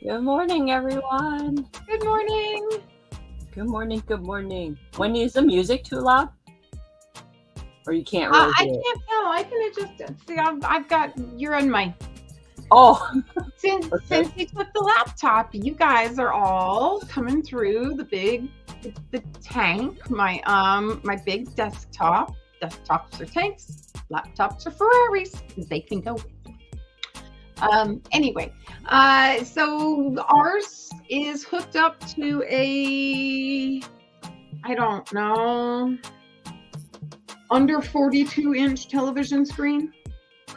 Good morning, everyone. Good morning. Good morning. Good morning. Wendie, is the music too loud? Or you can't really I hear it? can't tell. I can adjust. See, I've got. You're on my. Oh, Since okay. you took the laptop, you guys are all coming through the tank. My big desktop. Desktops are tanks. Laptops are Ferraris. They can go. Anyway, so ours is hooked up to a, I don't know, under 42-inch television screen.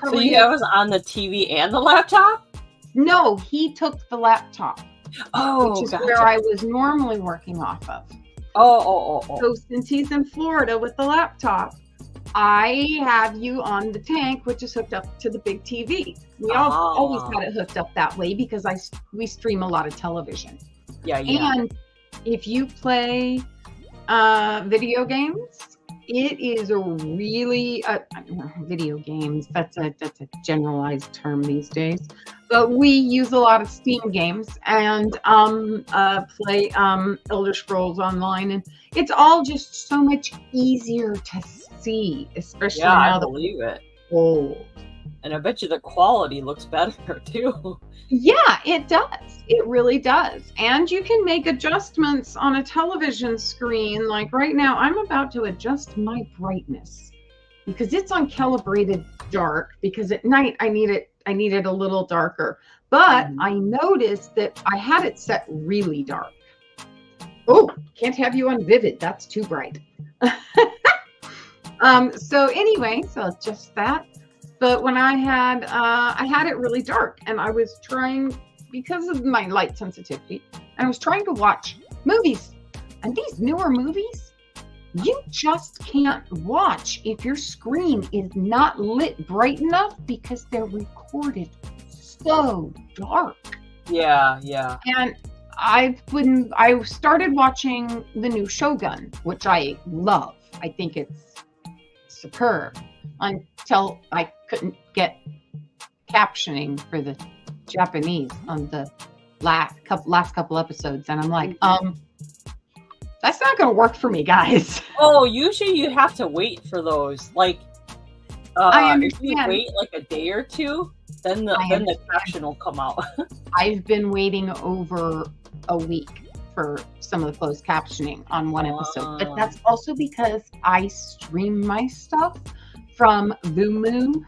So you have us on the TV and the laptop? No, he took the laptop, Oh, which is gotcha. where I was normally working off of. Oh. So since he's in Florida with the laptop, I have you on the tank, which is hooked up to the big TV. We always had it hooked up that way because we stream a lot of television. Yeah. And if you play video games, it is a really video games. That's a generalized term these days. But we use a lot of Steam games and play Elder Scrolls Online, and it's all just so much easier to see, especially now that believe it. Old. And I bet you the quality looks better too. Yeah, it does. It really does. And you can make adjustments on a television screen. Like right now, I'm about to adjust my brightness because it's on calibrated dark, because at night I need it a little darker. But I noticed that I had it set really dark. Oh, can't have you on vivid. That's too bright. So anyway, so just that. But when I had it really dark, and I was trying, because of my light sensitivity, I was trying to watch movies. And these newer movies, you just can't watch if your screen is not lit bright enough, because they're recorded so dark. Yeah. And I started watching the new Shogun, which I love. I think it's superb, until I couldn't get captioning for the Japanese on the last couple episodes, and I'm like, that's not going to work for me, guys. Oh, usually you have to wait for those. Like, I understand. If you wait like a day or two, then the caption will come out. I've been waiting over a week for some of the closed captioning on one episode, but that's also because I stream my stuff from Vumu.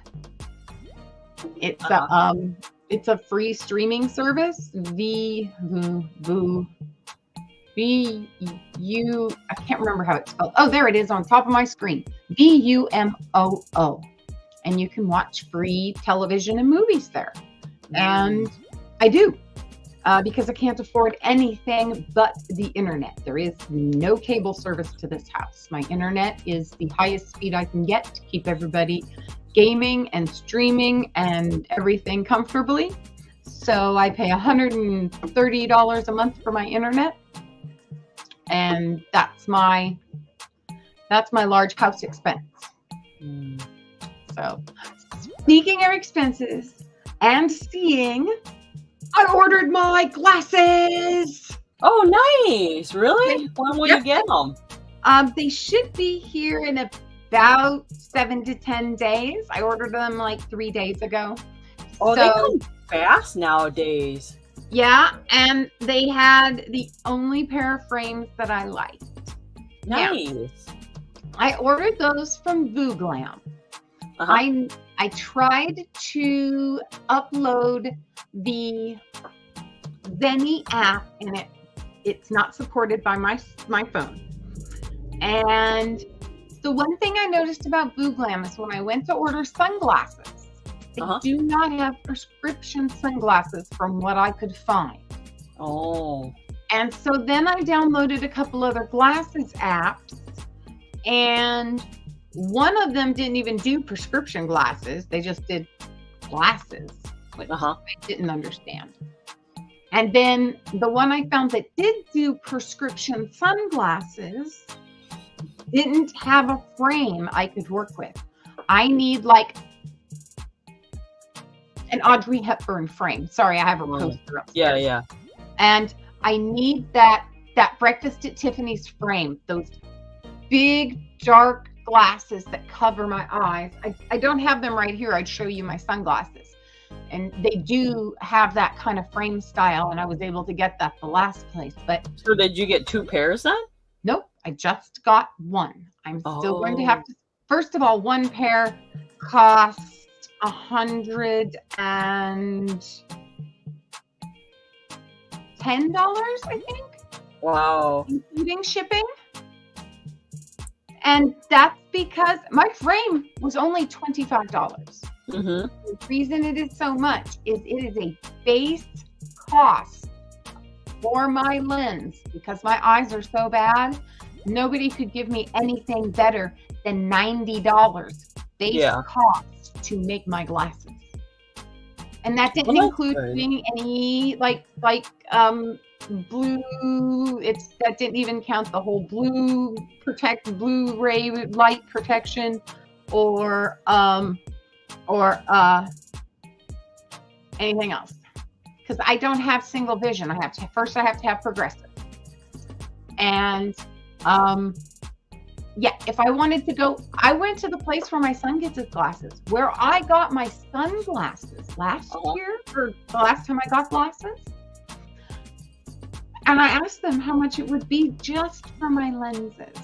It's a free streaming service. I can't remember how it's spelled. Oh, there it is on top of my screen. VUMOO. And you can watch free television and movies there. And I do. Because I can't afford anything but the internet. There is no cable service to this house. My internet is the highest speed I can get to keep everybody gaming and streaming and everything comfortably. So I pay $130 a month for my internet. And that's my large house expense. So speaking of expenses and seeing, I ordered my glasses. Oh, nice. Really? When will you get them? They should be here in about 7 to 10 days. I ordered them like 3 days ago. Oh, they come fast nowadays. Yeah, and they had the only pair of frames that I liked. Nice. Now, I ordered those from Vooglam. I tried to upload the Zenny app, and it's not supported by my phone. And the one thing I noticed about Vooglam is when I went to order sunglasses, they do not have prescription sunglasses from what I could find. Oh. And so then I downloaded a couple other glasses apps, and one of them didn't even do prescription glasses. They just did glasses, which I didn't understand. And then the one I found that did do prescription sunglasses didn't have a frame I could work with. I need like an Audrey Hepburn frame. Sorry, I have a poster upstairs. Yeah, yeah. And I need that Breakfast at Tiffany's frame, those big dark glasses that cover my eyes. I don't have them right here. I'd show you my sunglasses. And they do have that kind of frame style, and I was able to get that the last place. But so did you get 2 pairs then? Nope, I just got one. I'm still going to have to. First of all, one pair costs $110, I think. Wow. Including shipping. And that's because my frame was only $25. Mm-hmm. The reason it is so much is it is a base cost for my lens. Because my eyes are so bad, nobody could give me anything better than $90 base cost to make my glasses. And that didn't include doing any like blue. That didn't even count the whole Blu-ray light protection or anything else, because I don't have single vision. I have to have progressive. And if I wanted to go, I went to the place where my son gets his glasses, where I got my sunglasses last year, or the last time I got glasses. And I asked them how much it would be just for my lenses.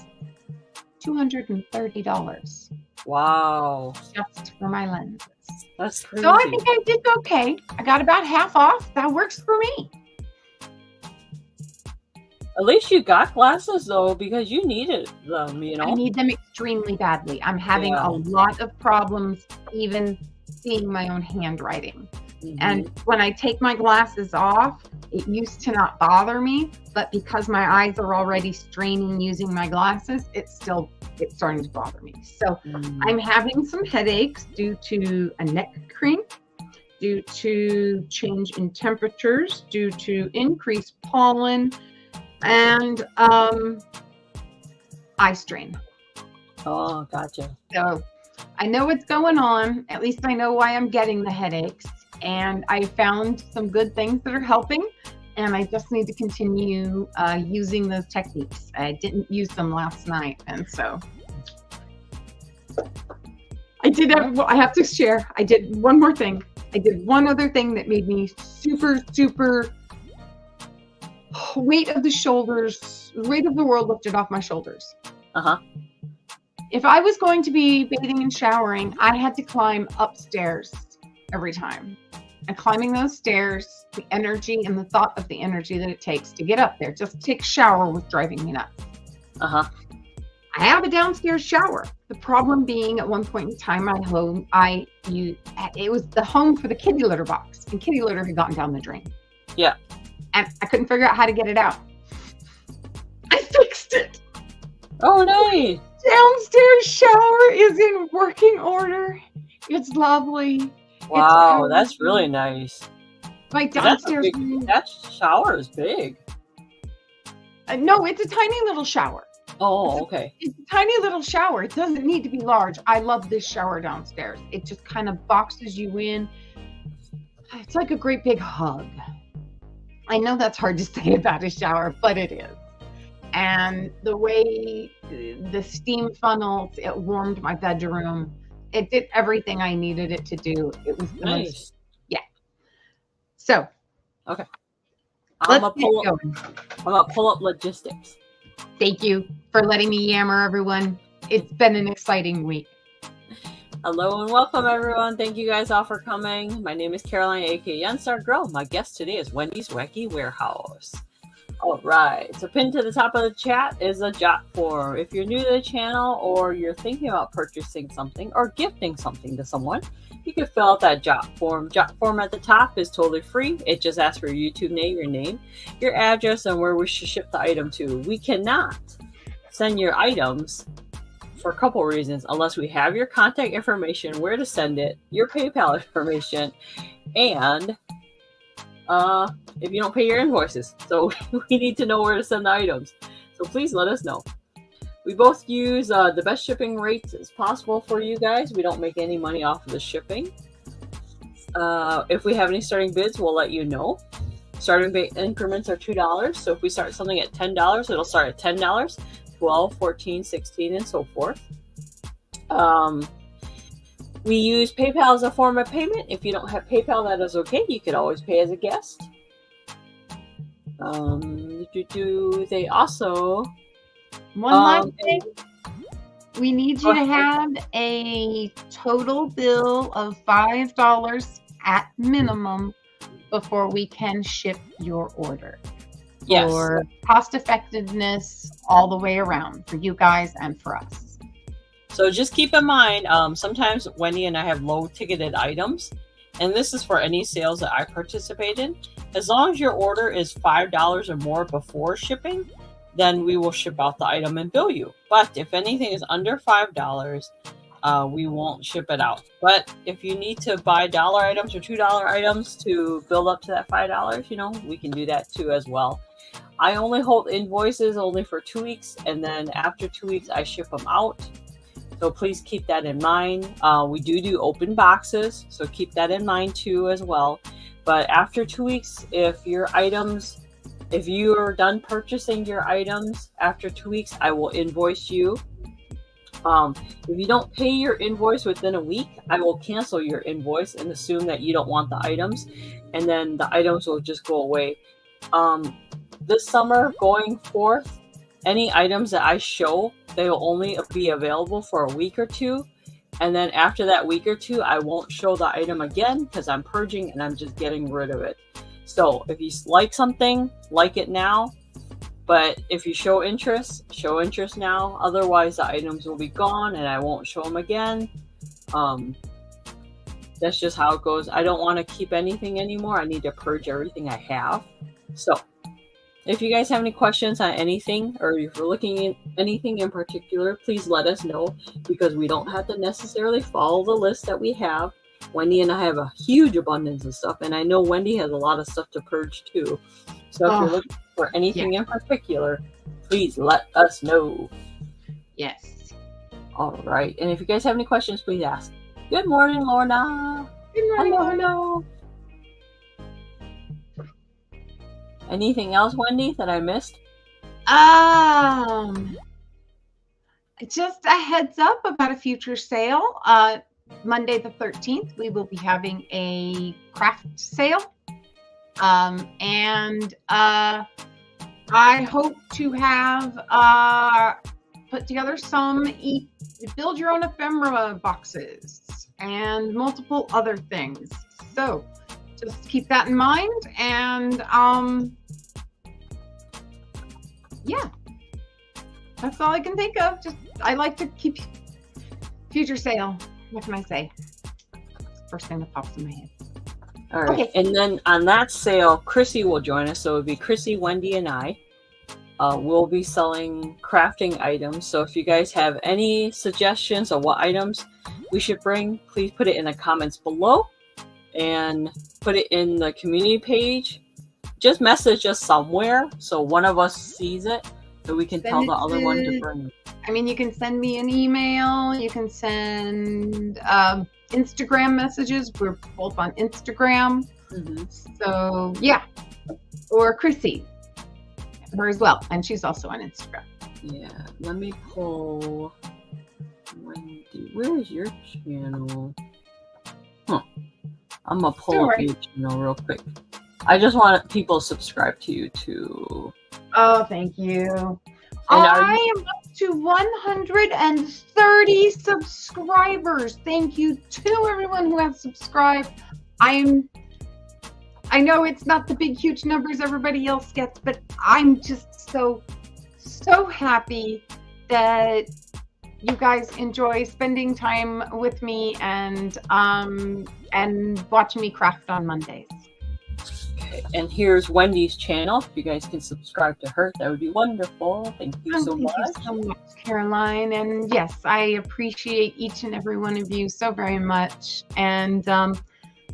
$230. Wow. Just for my lenses. That's crazy. So I think I did okay. I got about half off. That works for me. At least you got glasses, though, because you needed them, you know? I need them extremely badly. I'm having a lot of problems even seeing my own handwriting. Mm-hmm. And when I take my glasses off, it used to not bother me, but because my eyes are already straining using my glasses, it's starting to bother me. So I'm having some headaches due to a neck crank, due to change in temperatures, due to increased pollen, and eye strain. Oh, gotcha. So I know what's going on. At least I know why I'm getting the headaches. And I found some good things that are helping. And I just need to continue using those techniques. I didn't use them last night. And so I have to share. I did one more thing. I did one other thing that made me super, super weight of the world lifted off my shoulders. Uh-huh. If I was going to be bathing and showering, I had to climb upstairs every time. And climbing those stairs, the energy and the thought of the energy that it takes to get up there, just to take a shower, was driving me nuts. Uh-huh. I have a downstairs shower. The problem being, at one point in time, it was the home for the kitty litter box, and kitty litter had gotten down the drain. Yeah. And I couldn't figure out how to get it out. I fixed it. Oh, nice. Downstairs shower is in working order. It's lovely. Wow, that's really nice. My downstairs that shower is big. No, it's a tiny little shower. Oh, okay. It's a tiny little shower. It doesn't need to be large. I love this shower downstairs. It just kind of boxes you in. It's like a great big hug. I know that's hard to say about a shower, but it is. And the way the steam funnels, it warmed my bedroom. It did everything I needed it to do. It was the most, So, okay. I'm gonna pull up logistics. Thank you for letting me yammer, everyone. It's been an exciting week. Hello and welcome, everyone. Thank you guys all for coming. My name is Caroline, aka Yunstargirl. My guest today is Wendie's Wacky Warehouse. All right. So pinned to the top of the chat is a jot form. If you're new to the channel or you're thinking about purchasing something or gifting something to someone, you can fill out that jot form. Jot form at the top is totally free. It just asks for your YouTube name, your address, and where we should ship the item to. We cannot send your items for a couple reasons, unless we have your contact information, where to send it, your PayPal information, and if you don't pay your invoices. So we need to know where to send the items. So please let us know. We both use the best shipping rates as possible for you guys. We don't make any money off of the shipping. If we have any starting bids, we'll let you know. Starting bid increments are $2. So if we start something at $10, it'll start at $10, $12, $14, $16, and so forth. We use PayPal as a form of payment. If you don't have PayPal, that is okay. You could always pay as a guest. They also... One last thing. We need you to have a total bill of $5 at minimum before we can ship your order. Yes. For cost effectiveness all the way around for you guys and for us. So just keep in mind, sometimes Wendie and I have low ticketed items, and this is for any sales that I participate in. As long as your order is $5 or more before shipping, then we will ship out the item and bill you. But if anything is under $5, we won't ship it out. But if you need to buy dollar items or $2 items to build up to that $5, we can do that too as well. I only hold invoices only for 2 weeks, and then after 2 weeks, I ship them out. So please keep that in mind. We do open boxes, so keep that in mind too as well. But after 2 weeks, if you are done purchasing your items after 2 weeks, I will invoice you. If you don't pay your invoice within a week, I will cancel your invoice and assume that you don't want the items, and then the items will just go away. This summer going forth, any items that I show, they will only be available for a week or two. And then after that week or two, I won't show the item again because I'm purging and I'm just getting rid of it. So if you like something, like it now. But if you show interest now. Otherwise, the items will be gone and I won't show them again. That's just how it goes. I don't want to keep anything anymore. I need to purge everything I have. So if you guys have any questions on anything, or if you're looking at anything in particular, please let us know, because we don't have to necessarily follow the list that we have. Wendie and I have a huge abundance of stuff, and I know Wendie has a lot of stuff to purge too. So if you're looking for anything in particular, please let us know. Yes. All right. And if you guys have any questions, please ask. Good morning, Lorna. Good morning, Hello. Anything else, Wendie, that I missed? Just a heads up about a future sale. Monday the 13th, we will be having a craft sale. And I hope to have put together some build your own ephemera boxes and multiple other things. So just keep that in mind. And yeah, that's all I can think of. I like to keep future sale. What can I say? First thing that pops in my head. All right. Okay. And then on that sale, Chrissy will join us. So it'll be Chrissy, Wendie, and I. We'll be selling crafting items. So if you guys have any suggestions of what items we should bring, please put it in the comments below and put it in the community page. Just message us somewhere so one of us sees it, so we can tell the other one to bring it. I mean, you can send me an email. You can send Instagram messages. We're both on Instagram. Mm-hmm. So, yeah. Or Chrissy. Her as well. And she's also on Instagram. Yeah. Let me pull Wendie. Where is your channel? Huh. I'm going to pull up your channel real quick. I just want people to subscribe to you too. Oh, thank you. I am up to 130 subscribers. Thank you to everyone who has subscribed. I know it's not the big, huge numbers everybody else gets, but I'm just so happy that you guys enjoy spending time with me and watching me craft on Mondays. Okay, and here's Wendie's channel. If you guys can subscribe to her, that would be wonderful. Thank you so much. Thank you so much, Caroline. And yes, I appreciate each and every one of you so very much. And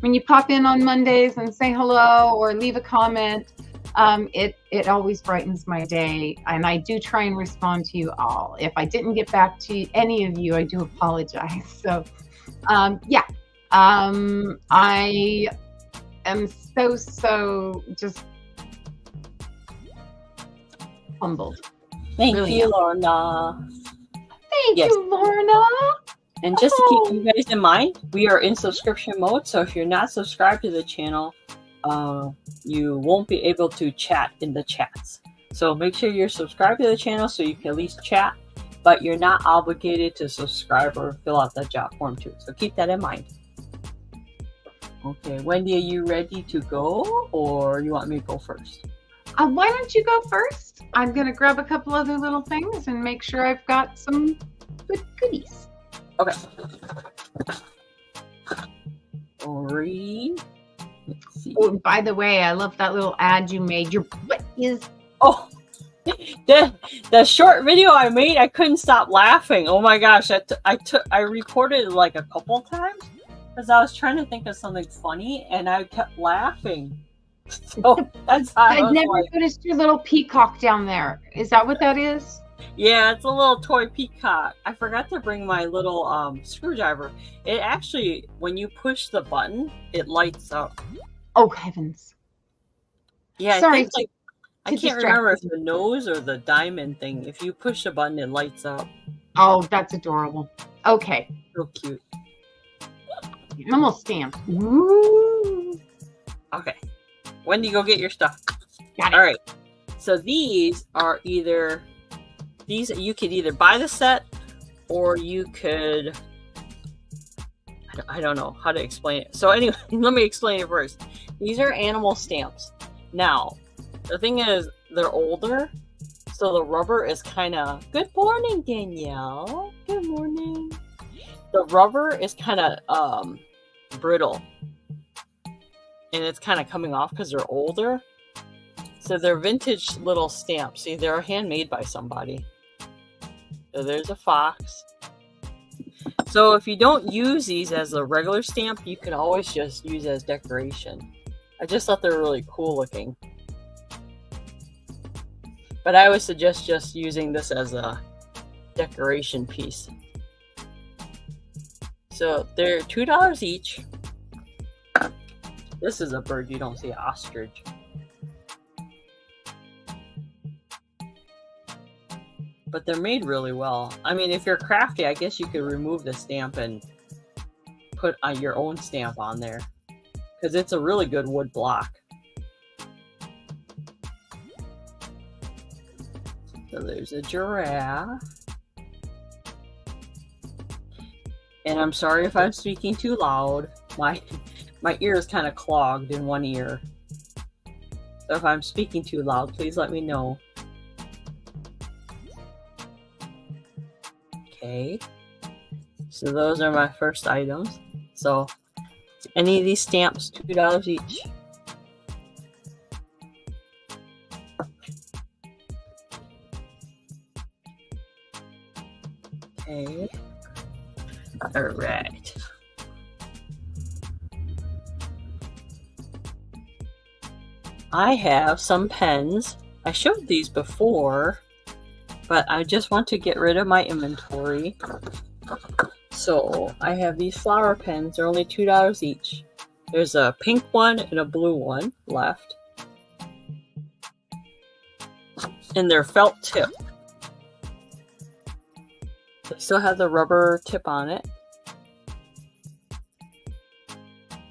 when you pop in on Mondays and say hello or leave a comment, it always brightens my day. And I do try and respond to you all. If I didn't get back to any of you, I do apologize. So yeah, I am so just humbled. Thank Really you, am. Lorna. Thank Yes. you, Lorna. And just to keep you guys in mind, we are in subscription mode. So if you're not subscribed to the channel, you won't be able to chat in the chats. So make sure you're subscribed to the channel so you can at least chat, but you're not obligated to subscribe or fill out the job form too. So keep that in mind. Okay, Wendie, are you ready to go, or you want me to go first? Why don't you go first? I'm going to grab a couple other little things and make sure I've got some good goodies. Okay. Let's see. Oh, by the way, I love that little ad you made. Your butt is... Oh, the short video I made, I couldn't stop laughing. Oh my gosh, I recorded it like a couple times because I was trying to think of something funny and I kept laughing. So that's how I never noticed your little peacock down there. Is that what that is? Yeah, it's a little toy peacock. I forgot to bring my little screwdriver. It actually, when you push the button, it lights up. Oh heavens! Yeah, sorry. I can't remember if the nose or the diamond thing. If you push the button, it lights up. Oh, that's adorable. Okay. So cute. I'm almost stamped. Ooh. Okay. Wendie, go get your stuff. Got it. All right. So these are either you could either buy the set or you could, I don't know how to explain it. So anyway, let me explain it first. These are animal stamps. Now, the thing is, they're older, so the rubber is kind of, good morning, Danielle. Good morning. The rubber is kind of brittle. And it's kind of coming off because they're older. So they're vintage little stamps. See, they're handmade by somebody. So there's a fox. So if you don't use these as a regular stamp, you can always just use as decoration. I just thought they were really cool looking. But I would suggest just using this as a decoration piece. So they're $2 each. This is a bird you don't see, ostrich. But they're made really well. I mean, if you're crafty, I guess you could remove the stamp and put your own stamp on there. Because it's a really good wood block. So there's a giraffe. And I'm sorry if I'm speaking too loud. My ear is kind of clogged in one ear. So if I'm speaking too loud, please let me know. Okay. So those are my first items. So any of these stamps, $2 each. Okay. All right. I have some pens. I showed these before, but I just want to get rid of my inventory. So I have these flower pens. They're only $2 each. There's a pink one and a blue one left. And they're felt tip. They still have the rubber tip on it.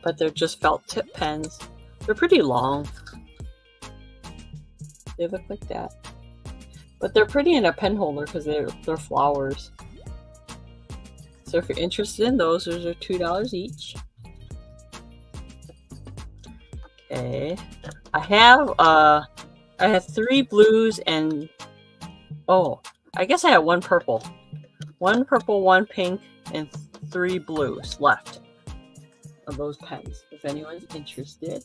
But they're just felt tip pens. They're pretty long. They look like that. But they're pretty in a pen holder because they're flowers. So if you're interested in those are $2 each. Okay. I have 3 blues and I guess I have 1 purple. 1 purple, 1 pink, and 3 blues left of those pens. If anyone's interested.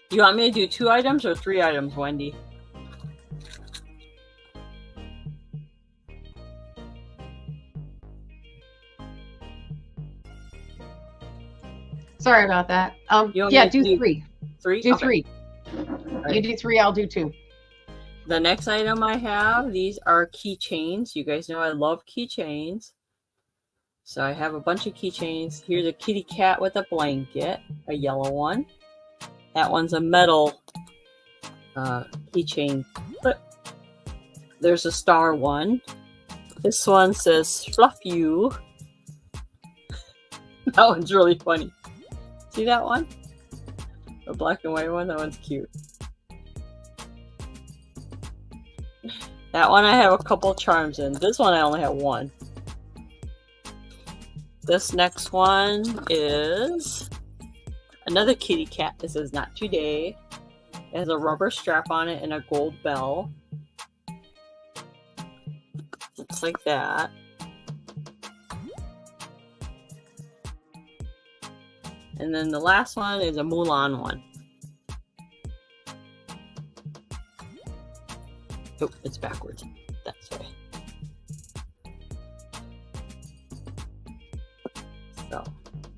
You want me to do 2 items or 3 items, Wendie? Sorry about that. Yeah, do 3. 3? Do okay. 3. Right. You do 3, I'll do 2. The next item I have, these are keychains. You guys know I love keychains. So I have a bunch of keychains. Here's a kitty cat with a blanket, a yellow one. That one's a metal keychain. There's a star one. This one says fluff you. That one's really funny. See that one? The black and white one? That one's cute. That one I have a couple charms in. This one I only have one. This next one is another kitty cat. This is not today. It has a rubber strap on it and a gold bell. Looks like that. And then the last one is a Mulan one. Oh, it's backwards. That's right. So,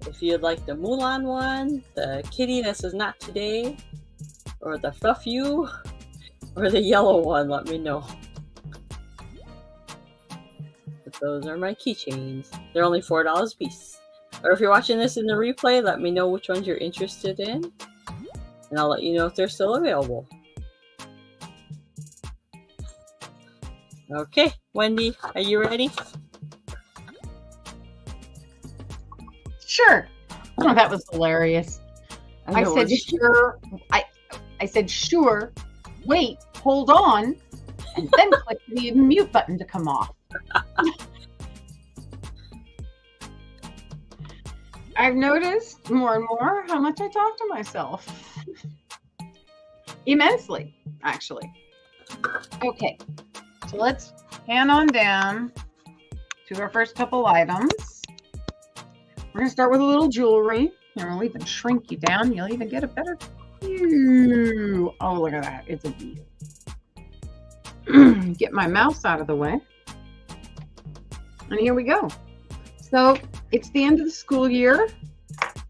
if you'd like the Mulan one, the kitty that says not today, or the fluff you, or the yellow one, let me know. But those are my keychains. They're only $4 a piece. Or if you're watching this in the replay, let me know which ones you're interested in, and I'll let you know if they're still available. Okay, Wendy, are you ready? Sure. Oh, that was hilarious. I said sure. I said sure. Wait, hold on, and then click the mute button to come off. I've noticed more and more how much I talk to myself. Immensely, actually. Okay. So let's pan on down to our first couple items. We're going to start with a little jewelry. Here, I'll even shrink you down. You'll even get a better view. Oh, look at that. It's a view. Get my mouse out of the way. And here we go. So it's the end of the school year.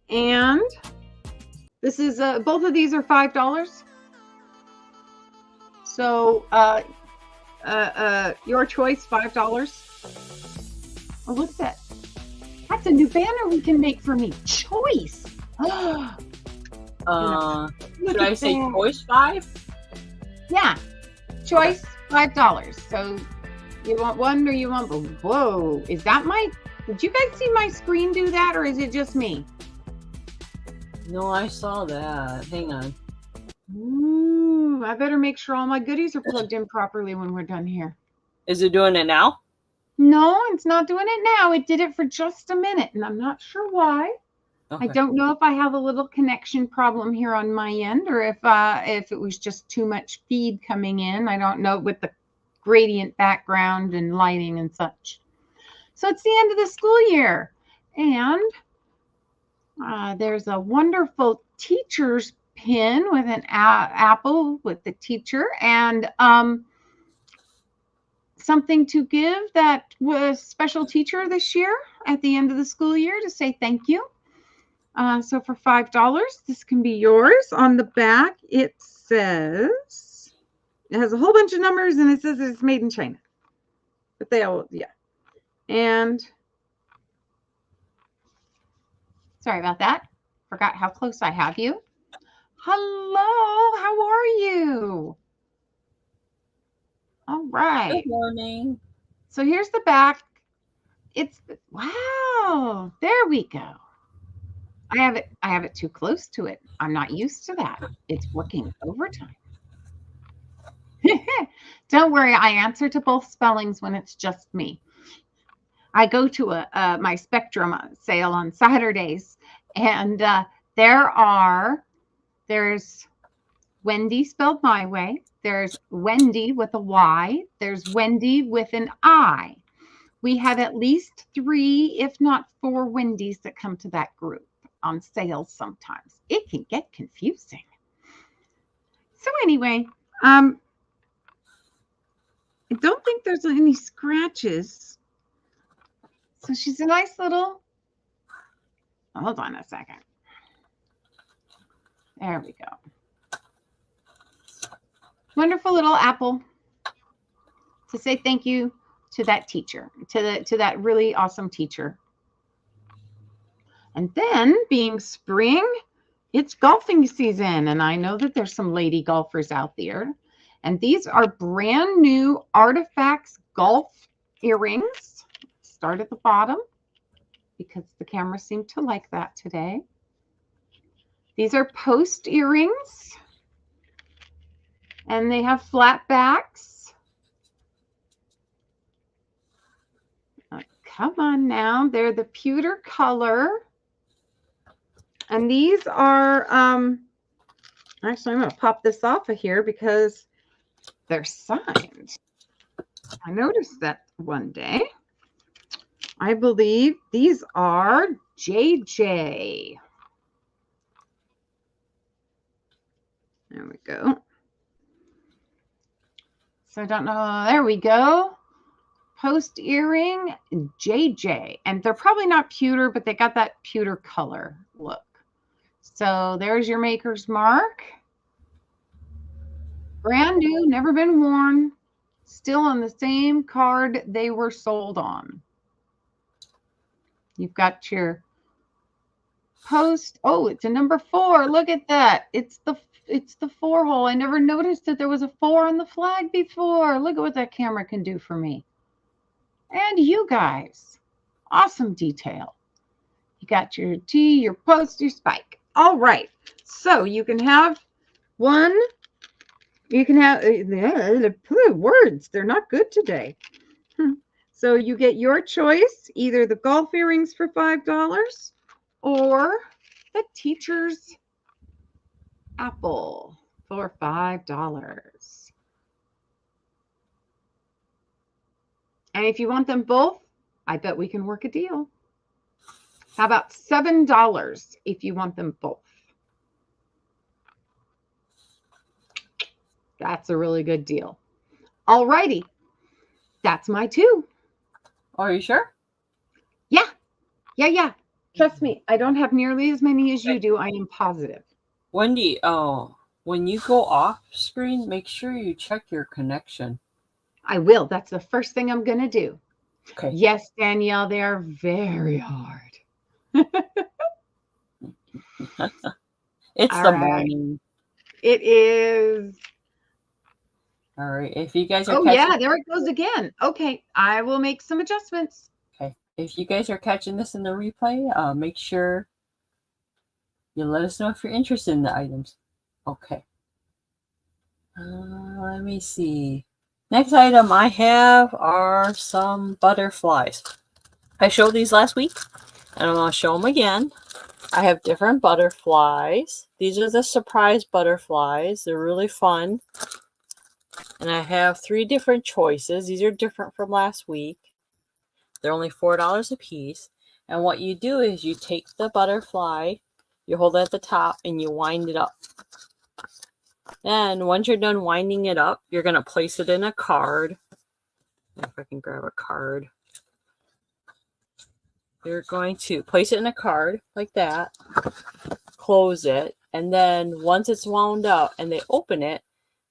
And this is, both of these are $5. So, your choice, $5. Oh, look at that. That's a new banner we can make for me. Choice. Should I say choice 5? Yeah. Choice, $5. So you want one or you want both? Whoa. Is that did you guys see my screen do that, or is it just me? No, I saw that. Hang on. Ooh, I better make sure all my goodies are plugged in properly when we're done here. Is it doing it now? No, it's not doing it now. It did it for just a minute, and I'm not sure why. Okay. I don't know if I have a little connection problem here on my end, or if it was just too much feed coming in. I don't know, with the gradient background and lighting and such. So it's the end of the school year, and there's a wonderful teacher's pin with an apple with the teacher, and something to give that was special teacher this year at the end of the school year to say thank you. So for $5, this can be yours. On the back, it says, it has a whole bunch of numbers, and it says it's made in China. But they all, yeah. And sorry about that. Forgot how close I have you. Hello, how are you? All right. Good morning. So here's the back. It's, wow, there we go. I have it too close to it. I'm not used to that. It's working overtime. Don't worry, I answer to both spellings when it's just me. I go to my Spectrum sale on Saturdays, and there's Wendie spelled my way. There's Wendie with a Y. There's Wendie with an I. We have at least 3, if not 4 Wendies that come to that group on sales sometimes. It can get confusing. So anyway, I don't think there's any scratches. So she's a nice little, hold on a second. There we go. Wonderful little apple to say thank you to that teacher, to that really awesome teacher And then being spring, it's golfing season. And I know that there's some lady golfers out there. And these are brand new Artifacts golf earrings. Start at the bottom because the camera seemed to like that today. These are post earrings. And they have flat backs. Come on now. They're the pewter color. And these are, actually, I'm going to pop this off of here because they're signed. I noticed that one day. I believe these are JJ. There we go. So I don't know. There we go. Post earring JJ. And they're probably not pewter, but they got that pewter color look. So there's your maker's mark. Brand new, never been worn. Still on the same card they were sold on. You've got your post. Oh, it's a number 4. Look at that. It's the 4 hole. I never noticed that there was a 4 on the flag before. Look at what that camera can do for me. And you guys. Awesome detail. You got your T, your post, your spike. All right. So you can have one. You can have words. They're not good today. So you get your choice, either the golf earrings for $5 or the teacher's apple for $5. And if you want them both, I bet we can work a deal. How about $7 if you want them both? That's a really good deal. All righty. That's my 2. Are you sure? Yeah. Trust me, I don't have nearly as many as you do. I am positive. Wendie, when you go off screen, make sure you check your connection. I will. That's the first thing I'm going to do. Okay. Yes, Danielle, they are very hard. It's the morning. It is. All right. If you guys are yeah, there it goes again. Okay, I will make some adjustments. Okay. If you guys are catching this in the replay, make sure you let us know if you're interested in the items. Okay. Let me see. Next item I have are some butterflies. I showed these last week, and I'm going to show them again. I have different butterflies. These are the surprise butterflies. They're really fun. And I have 3 different choices. These are different from last week. They're only $4 a piece. And what you do is you take the butterfly, you hold it at the top, and you wind it up. Then once you're done winding it up, you're going to place it in a card. If I can grab a card. You're going to place it in a card like that, close it, and then once it's wound up and they open it,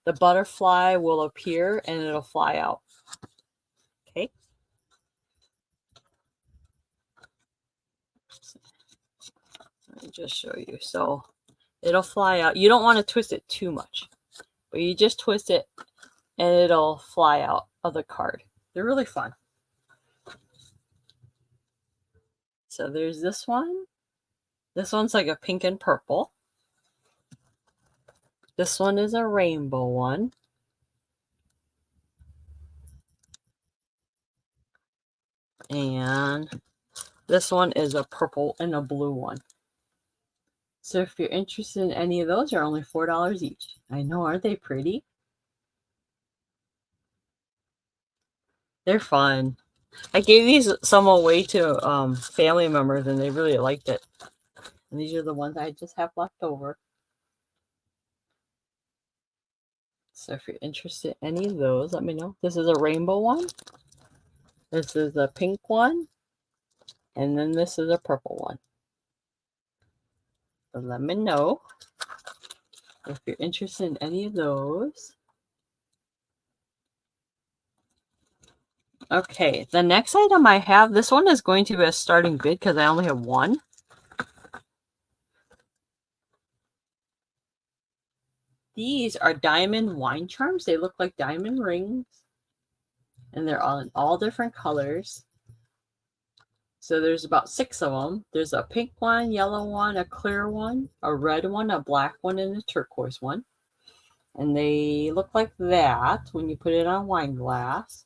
the butterfly will appear and it'll fly out. Okay. Let me just show you. So it'll fly out. You don't want to twist it too much, but you just twist it and it'll fly out of the card. They're really fun. So there's this one. This one's like a pink and purple. This one is a rainbow one. And this one is a purple and a blue one. So if you're interested in any of those, they're only $4 each. I know, aren't they pretty? They're fun. I gave these some away to family members, and they really liked it. And these are the ones I just have left over. So if you're interested in any of those, let me know. This is a rainbow one. This is a pink one. And then this is a purple one. So let me know if you're interested in any of those. Okay, the next item I have, this one is going to be a starting bid because I only have one. These are diamond wine charms. They look like diamond rings. And they're all in all different colors. So there's about 6 of them. There's a pink one, yellow one, a clear one, a red one, a black one, and a turquoise one. And they look like that when you put it on wine glass.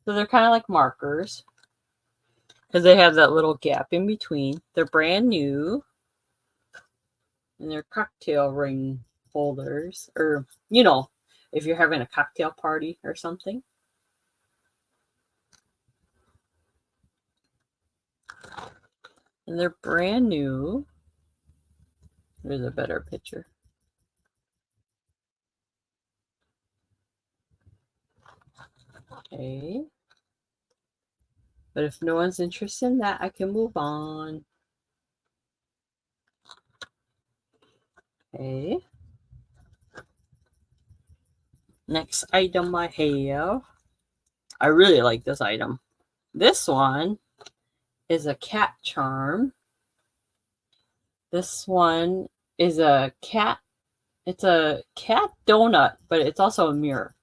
So they're kind of like markers because they have that little gap in between. They're brand new. And they're cocktail ring holders. Or, you know, if you're having a cocktail party or something. And they're brand new. There's a better picture. Okay. But if no one's interested in that, I can move on. Okay. Next item I have. I really like this item. This one is a cat charm. This one is a cat. It's a cat donut, but it's also a mirror.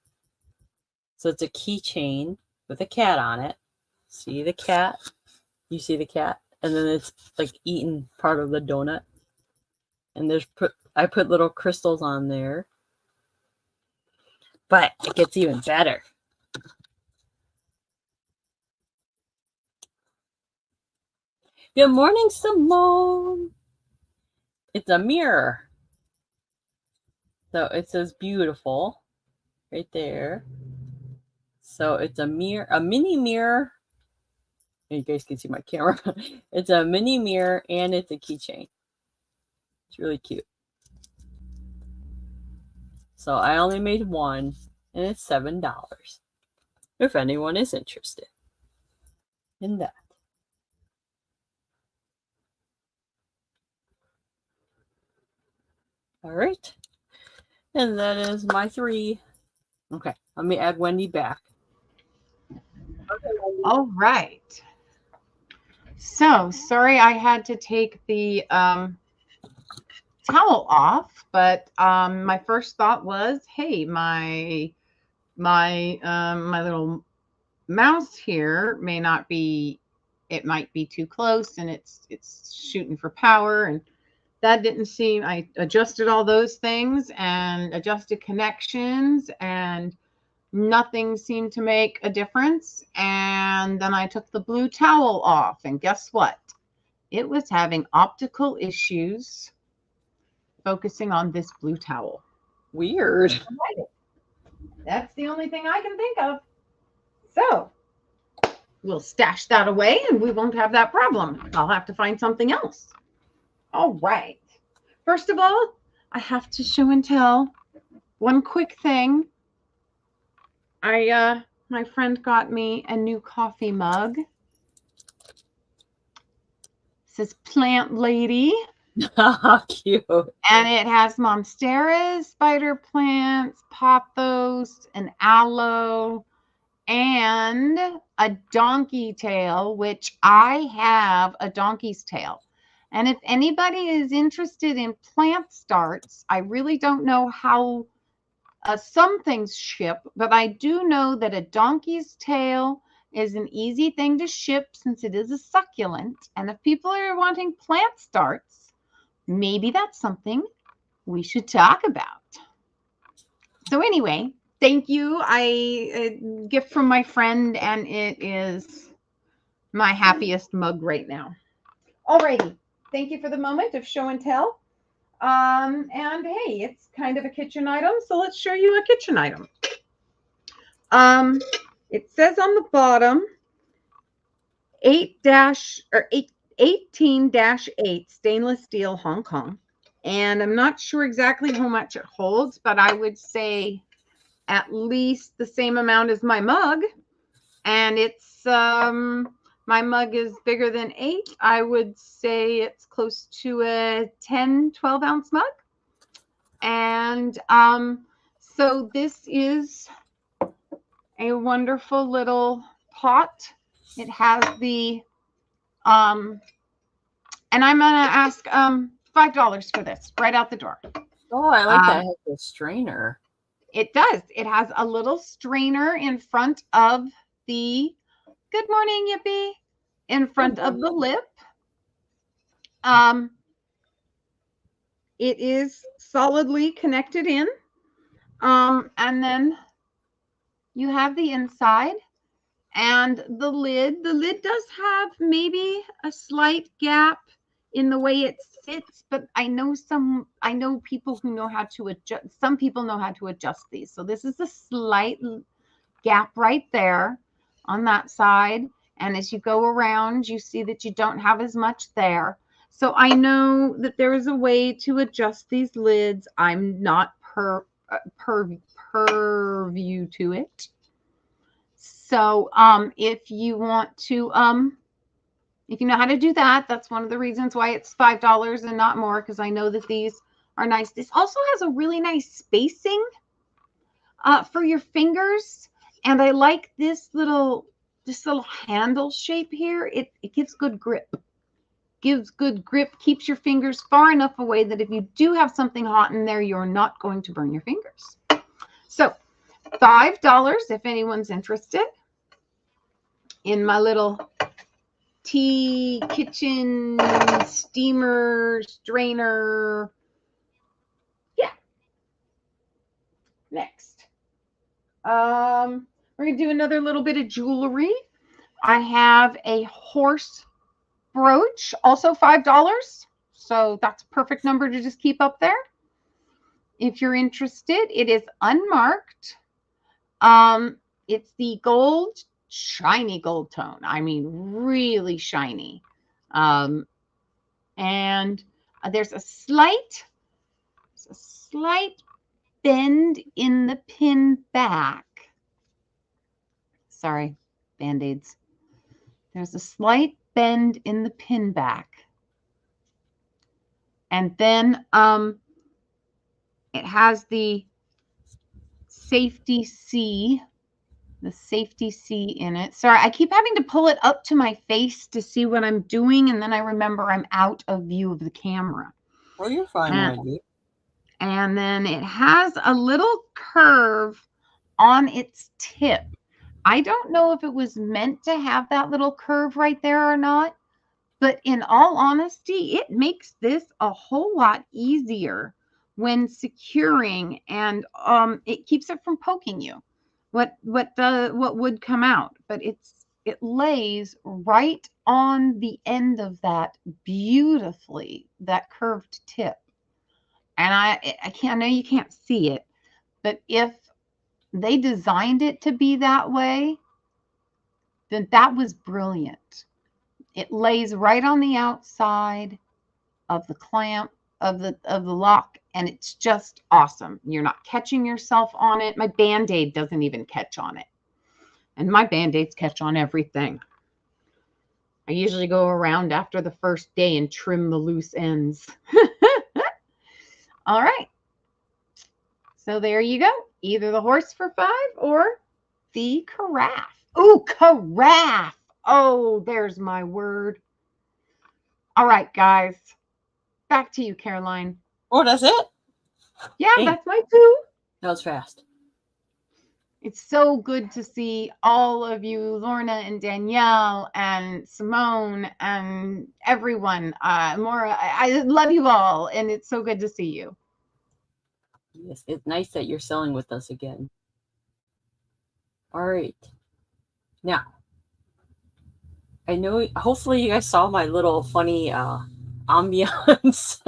So it's a keychain with a cat on it. See the cat? You see the cat? And then it's like eating part of the donut. And I put little crystals on there. But it gets even better. Good morning, Simone. It's a mirror. So it says beautiful right there. So it's a mirror, a mini mirror. You guys can see my camera. It's a mini mirror and it's a keychain. It's really cute. So I only made one and it's $7. If anyone is interested in that. All right. And that is my 3. Okay, let me add Wendie back. Okay, all right. So sorry I had to take the towel off, but my first thought was, hey, my little mouse here may not be, it might be too close and it's shooting for power, and that didn't seem, I adjusted all those things and adjusted connections and nothing seemed to make a difference. And then I took the blue towel off and guess what? It was having optical issues focusing on this blue towel. Weird. That's the only thing I can think of. So we'll stash that away and we won't have that problem. I'll have to find something else. All right. First of all, I have to show and tell one quick thing. My friend got me a new coffee mug. It says Plant Lady. How cute. And it has monstera, spider plants, pothos, an aloe, and a donkey tail, which I have a donkey's tail. And if anybody is interested in plant starts, I really don't know how some things ship, but I do know that a donkey's tail is an easy thing to ship since it is a succulent. And if people are wanting plant starts, maybe that's something we should talk about. So anyway, thank you. A gift from my friend, and it is my happiest mug right now. Alrighty. Thank you for the moment of show and tell. And hey, it's kind of a kitchen item, so let's show you a kitchen item. It says on the bottom 18-8 stainless steel Hong Kong. And I'm not sure exactly how much it holds, but I would say at least the same amount as my mug. And it's my mug is bigger than 8. I would say it's close to a 10, 12 ounce mug. And so this is a wonderful little pot. It has the, and I'm going to ask $5 for this right out the door. Oh, I like that. It has a strainer. It does. It has a little strainer in front of the, good morning, Yippee, in front of the lip. It is solidly connected in. And then you have the inside and the lid. The lid does have maybe a slight gap in the way it sits, but I know people who know how to adjust. Some people know how to adjust these. So this is a slight gap right there on that side. And as you go around, you see that you don't have as much there. So I know that there is a way to adjust these lids. I'm not purview to it. So if you want to, if you know how to do that, that's one of the reasons why it's $5 and not more, because I know that these are nice. This also has a really nice spacing for your fingers. And I like this little handle shape here. It gives good grip. Gives good grip, keeps your fingers far enough away that if you do have something hot in there, you're not going to burn your fingers. So $5 if anyone's interested in my little tea kitchen steamer strainer. Yeah. Next. We're going to do another little bit of jewelry. I have a horse brooch, also $5. So that's a perfect number to just keep up there. If you're interested, it is unmarked. It's the gold, shiny gold tone. I mean, really shiny. And there's a slight bend in the pin back. Sorry, Band-Aids. There's a slight bend in the pin back. And then it has the safety C in it. Sorry, I keep having to pull it up to my face to see what I'm doing, and then I remember I'm out of view of the camera. Well, you're fine, Wendie. And then it has a little curve on its tip. I don't know if it was meant to have that little curve right there or not, but in all honesty, it makes this a whole lot easier when securing, and it keeps it from poking you. What would come out, but it lays right on the end of that beautifully, that curved tip. And I know you can't see it, but if they designed it to be that way, then that was brilliant. It lays right on the outside of the clamp of the lock, and it's just awesome. You're not catching yourself on it. My Band-Aid doesn't even catch on it. And my Band-Aids catch on everything. I usually go around after the first day and trim the loose ends. All right. So there you go. Either the horse for $5 or the carafe. Oh, carafe. Oh, there's my word. All right, guys. Back to you, Caroline. Oh, that's it? Yeah, hey. That's my two. That was fast. It's so good to see all of you, Lorna and Danielle and Simone and everyone. Maura, I love you all, and it's so good to see you. Yes, it's nice that you're selling with us again. All right. Now, I know, hopefully you guys saw my little funny ambiance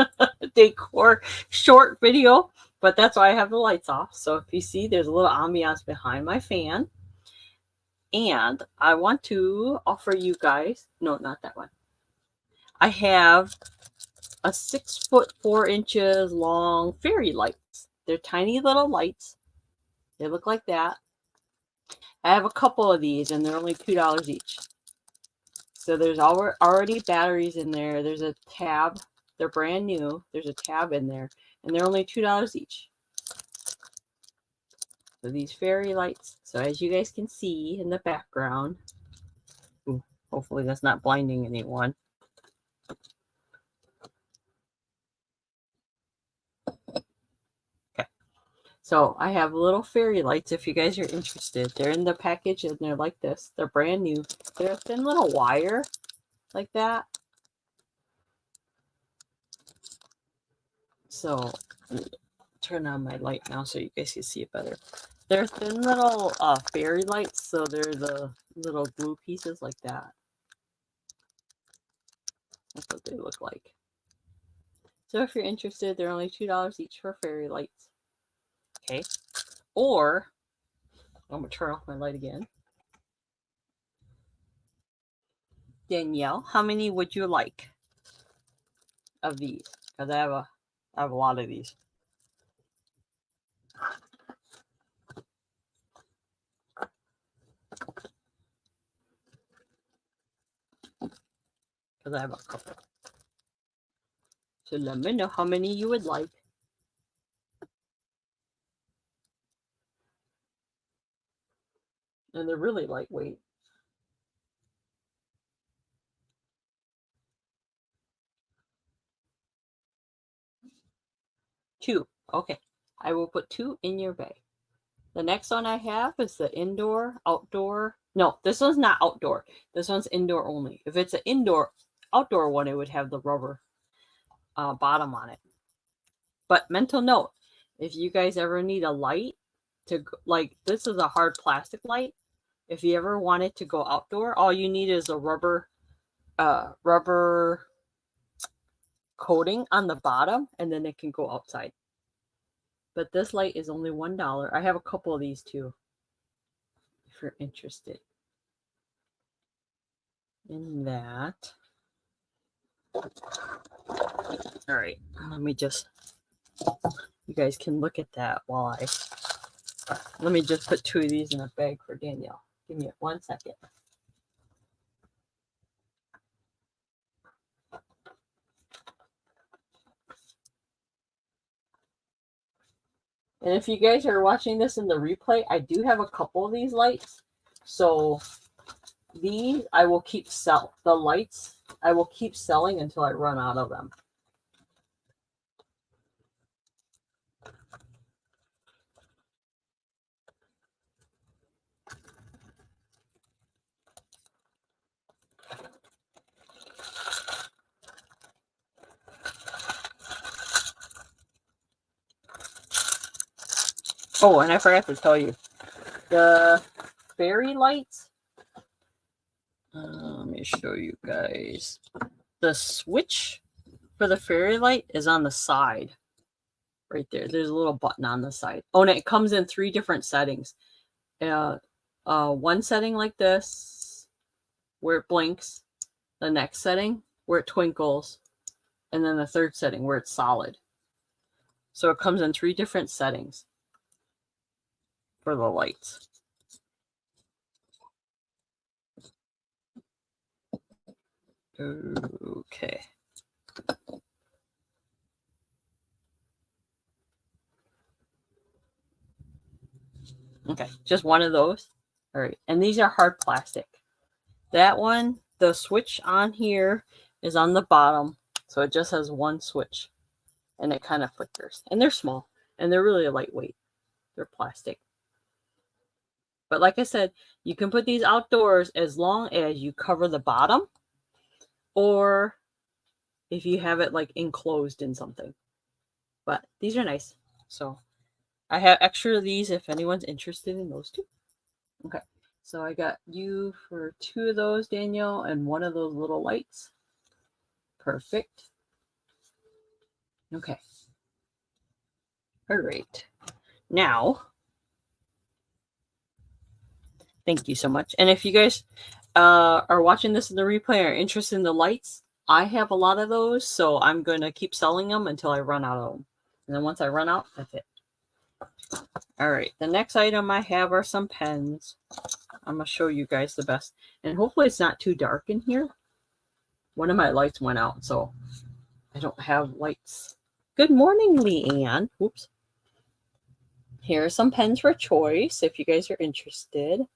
decor short video, but that's why I have the lights off. So if you see, there's a little ambiance behind my fan. And I want to offer you guys, no, not that one. I have a 6 foot 4 inches long fairy lights. They're tiny little lights. They look like that. I have a couple of these, and they're only $2 each. So there's already batteries in there. There's a tab. They're brand new. There's a tab in there, and they're only $2 each. So these fairy lights. So as you guys can see in the background, ooh, hopefully that's not blinding anyone. So I have little fairy lights if you guys are interested. They're in the package and they're like this. They're brand new. They're a thin little wire like that. So let me turn on my light now so you guys can see it better. They're thin little fairy lights, so they're the little glue pieces like that. That's what they look like. So if you're interested, they're only $2 each for fairy lights. Okay. Or, I'm going to turn off my light again. Danielle, how many would you like of these? Because I have a lot of these. Because I have a couple. So let me know how many you would like. And they're really lightweight. Two. Okay. I will put 2 in your bag. The next one I have is the indoor, outdoor. No, this one's not outdoor. This one's indoor only. If it's an outdoor one, it would have the rubber bottom on it. But mental note, if you guys ever need a light to, like, this is a hard plastic light. If you ever want it to go outdoor, all you need is a rubber coating on the bottom, and then it can go outside. But this light is only $1. I have a couple of these too, if you're interested in that. All right, let me just, you guys can look at that while let me just put 2 of these in a bag for Danielle. Give me 1 second. And if you guys are watching this in the replay, I do have a couple of these lights. So these I will keep the lights I will keep selling until I run out of them. Oh, and I forgot to tell you, the fairy lights, let me show you guys. The switch for the fairy light is on the side. Right there. There's a little button on the side. Oh, and it comes in 3 different settings. One setting like this, where it blinks. The next setting, where it twinkles. And then the third setting, where it's solid. So it comes in 3 different settings for the lights. Okay. Okay, just one of those. All right, and these are hard plastic. That one, the switch on here is on the bottom, so it just has one switch, and it kind of flickers. And they're small, and they're really lightweight. They're plastic. But like I said, you can put these outdoors as long as you cover the bottom, or if you have it like enclosed in something. But these are nice. So I have extra of these if anyone's interested in those too. Okay. So I got you for 2 of those, Danielle, and 1 of those little lights. Perfect. Okay. All right. Now, thank you so much. And if you guys are watching this in the replay or are interested in the lights, I have a lot of those, so I'm going to keep selling them until I run out of them. And then once I run out, that's it. All right. The next item I have are some pens. I'm going to show you guys the best. And hopefully it's not too dark in here. One of my lights went out, so I don't have lights. Good morning, Leanne. Oops. Here are some pens for choice if you guys are interested.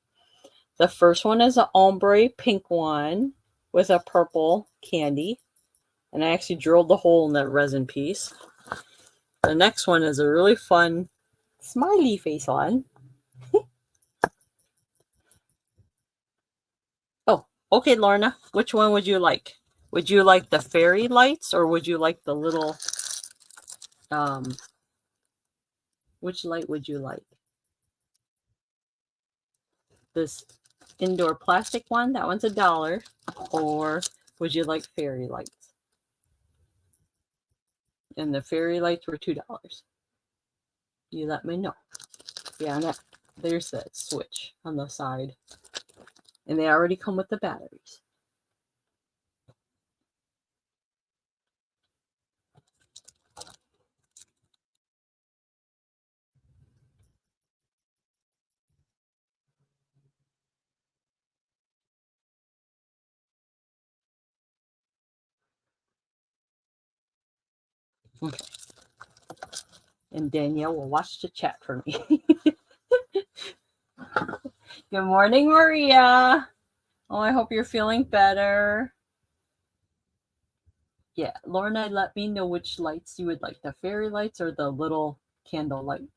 The first one is an ombre pink one with a purple candy. And I actually drilled the hole in that resin piece. The next one is a really fun smiley face on. Oh, okay, Lorna. Which one would you like? Would you like the fairy lights or would you like the little, which light would you like? This indoor plastic one, that one's $1. Or would you like fairy lights? And the fairy lights were $2. You let me know. Yeah, and there's that switch on the side. And they already come with the batteries. Okay. And Danielle will watch the chat for me. Good morning, Maria. Oh, I hope you're feeling better. Yeah, Lorna, let me know which lights you would like, the fairy lights or the little candle light.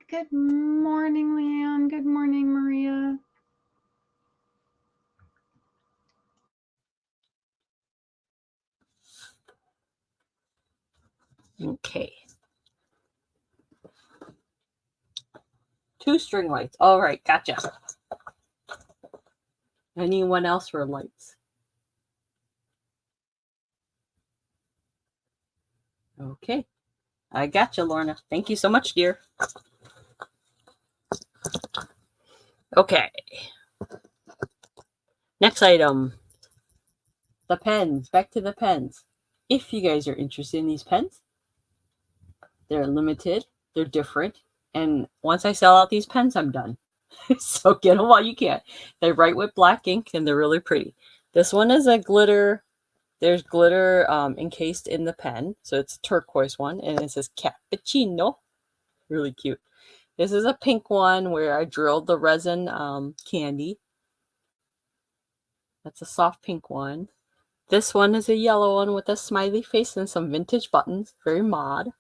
Good morning, Leanne. Good morning, Maria. Okay. 2 string lights. All right, gotcha. Anyone else for lights? Okay. I gotcha, Lorna. Thank you so much, dear. Okay. Next item. The pens. Back to the pens. If you guys are interested in these pens, they're limited, they're different, and once I sell out these pens, I'm done. So get them while you can. They write with black ink, and they're really pretty. This one is a glitter. There's glitter encased in the pen, so it's a turquoise one, and it says cappuccino. Really cute. This is a pink one where I drilled the resin candy. That's a soft pink one. This one is a yellow one with a smiley face and some vintage buttons. Very mod.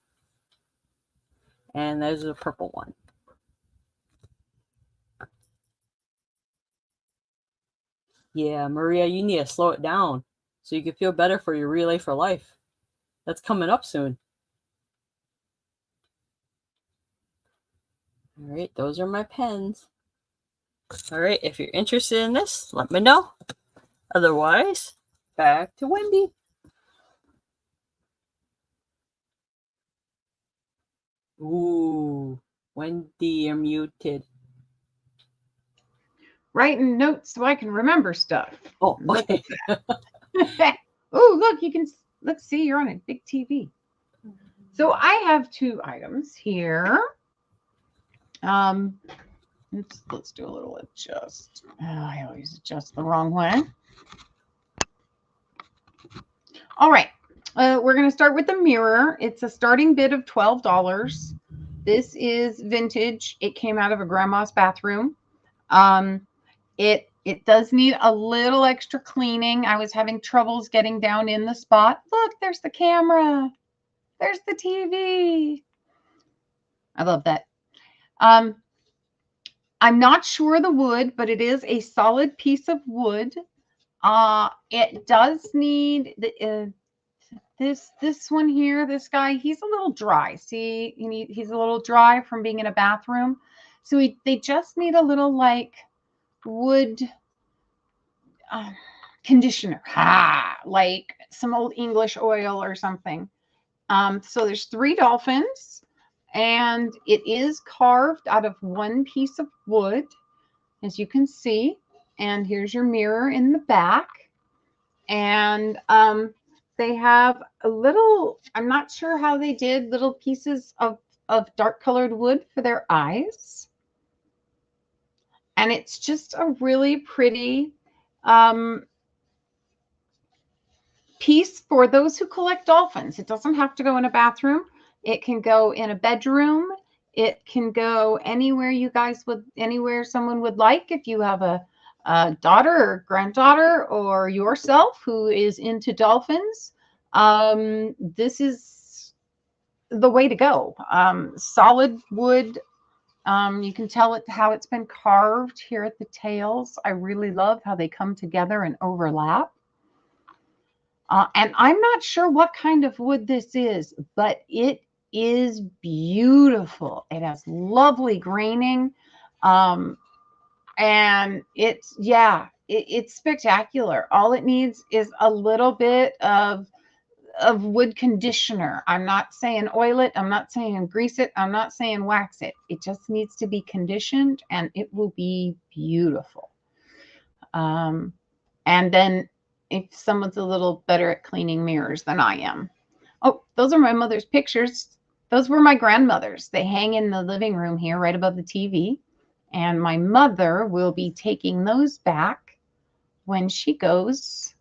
And there's a purple one. Yeah, Maria, you need to slow it down so you can feel better for your Relay for Life. That's coming up soon. All right, those are my pens. All right, if you're interested in this, let me know. Otherwise, back to Wendie. Ooh, Wendie, you're muted. Writing notes so I can remember stuff. Oh, okay. Oh, look, you can, let's see, you're on a big TV. So I have 2 items here. Let's do a little adjust. Oh, I always adjust the wrong way. All right. We're going to start with the mirror. It's a starting bid of $12. This is vintage. It came out of a grandma's bathroom. It does need a little extra cleaning. I was having troubles getting down in the spot. Look, there's the camera. There's the TV. I love that. I'm not sure the wood, but it is a solid piece of wood. It does need the this one here, this guy, he's a little dry. See, he's a little dry from being in a bathroom. So they just need a little like wood conditioner, like some old English oil or something. So there's 3 dolphins, and it is carved out of one piece of wood, as you can see. And here's your mirror in the back. And they have a little, I'm not sure how they did, little pieces of dark colored wood for their eyes. And it's just a really pretty piece for those who collect dolphins. It doesn't have to go in a bathroom. It can go in a bedroom. It can go anywhere you guys would, anywhere someone would like. If you have a daughter or granddaughter or yourself who is into dolphins, this is the way to go. Solid wood. You can tell how it's been carved here at the tails. I really love how they come together and overlap. And I'm not sure what kind of wood this is, but it is beautiful. It has lovely graining. And it's, yeah, it's spectacular. All it needs is a little bit of wood conditioner. I'm not saying oil it. I'm not saying grease it. I'm not saying wax it. It just needs to be conditioned and it will be beautiful. And then if someone's a little better at cleaning mirrors than I am. Oh, those are my mother's pictures. Those were my grandmother's. They hang in the living room here right above the TV. And my mother will be taking those back when she goes,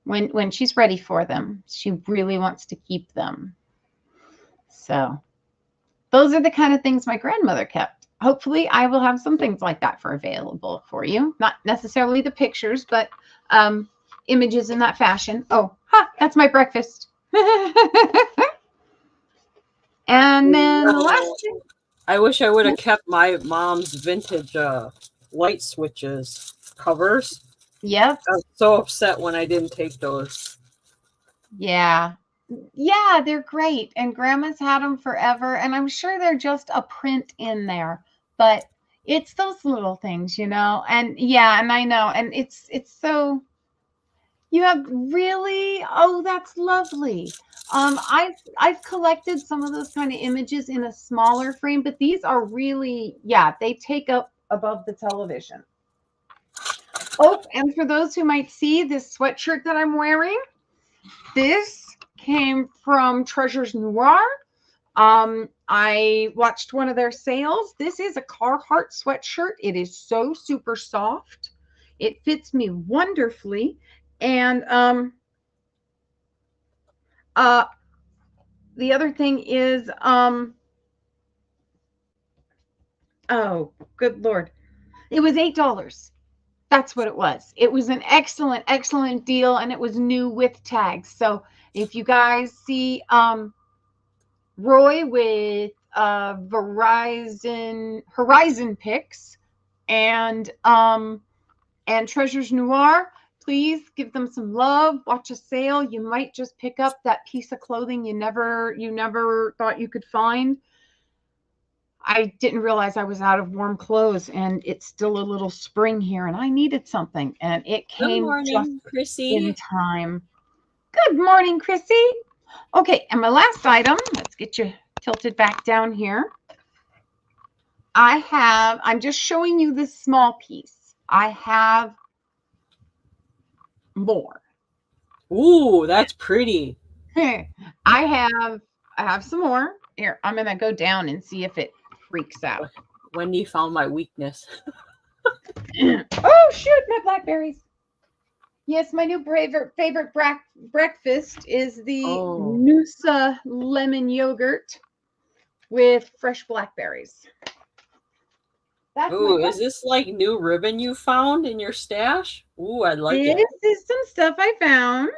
when she's ready for them. She really wants to keep them. So those are the kind of things my grandmother kept. Hopefully I will have some things like that available for you. Not necessarily the pictures, but images in that fashion. Oh, that's my breakfast. And then the last thing. I wish I would have kept my mom's vintage light switches covers. Yep. I was so upset when I didn't take those. Yeah. Yeah, they're great. And Grandma's had them forever. And I'm sure they're just a print in there. But it's those little things, you know. And yeah, and I know. And it's so, you have really, oh, that's lovely. I've collected some of those kind of images in a smaller frame, but these are really, yeah, they take up above the television. Oh, and for those who might see this sweatshirt that I'm wearing, this came from Treasures Noir. I watched one of their sales. This is a Carhartt sweatshirt. It is so super soft. It fits me wonderfully. And the other thing is, oh, good Lord. It was $8. That's what it was. It was an excellent, excellent deal, and it was new with tags. So if you guys see Roy with Horizon Picks and Treasures Noir, please give them some love. Watch a sale. You might just pick up that piece of clothing you never thought you could find. I didn't realize I was out of warm clothes, and it's still a little spring here, and I needed something, and it came just Chrissy. in time. Good morning, Chrissy. Okay, and my last item, let's get you tilted back down here. I'm just showing you this small piece. I have more. Ooh, that's pretty. I have some more. Here, I'm going to go down and see if it freaks out. Wendie found my weakness. Oh, shoot, my blackberries. Yes, my new favorite breakfast is the Noosa lemon yogurt with fresh blackberries. Ooh, is this like new ribbon you found in your stash? Ooh, I like it. This is some stuff I found.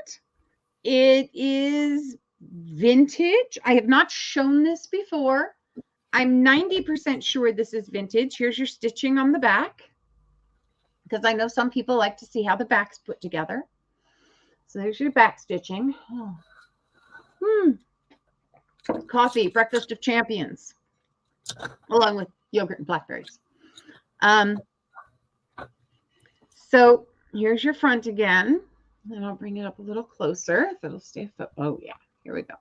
It is vintage. I have not shown this before. I'm 90% sure this is vintage. Here's your stitching on the back, because I know some people like to see how the back's put together. So there's your back stitching. Coffee, breakfast of champions, along with yogurt and blackberries. So here's your front again. And I'll bring it up a little closer if it'll stay. Oh yeah, here we go.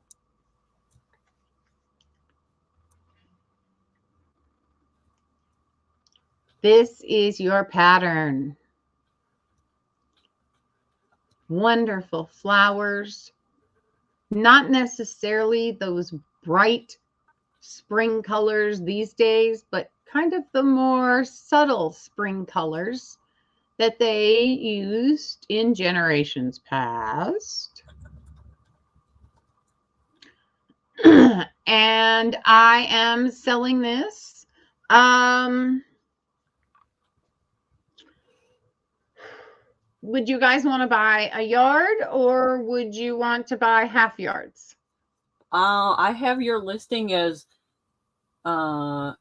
This is your pattern. Wonderful flowers. Not necessarily those bright spring colors these days, but kind of the more subtle spring colors that they used in generations past. And I am selling this. Would you guys want to buy a yard, or would you want to buy half yards? I have your listing as I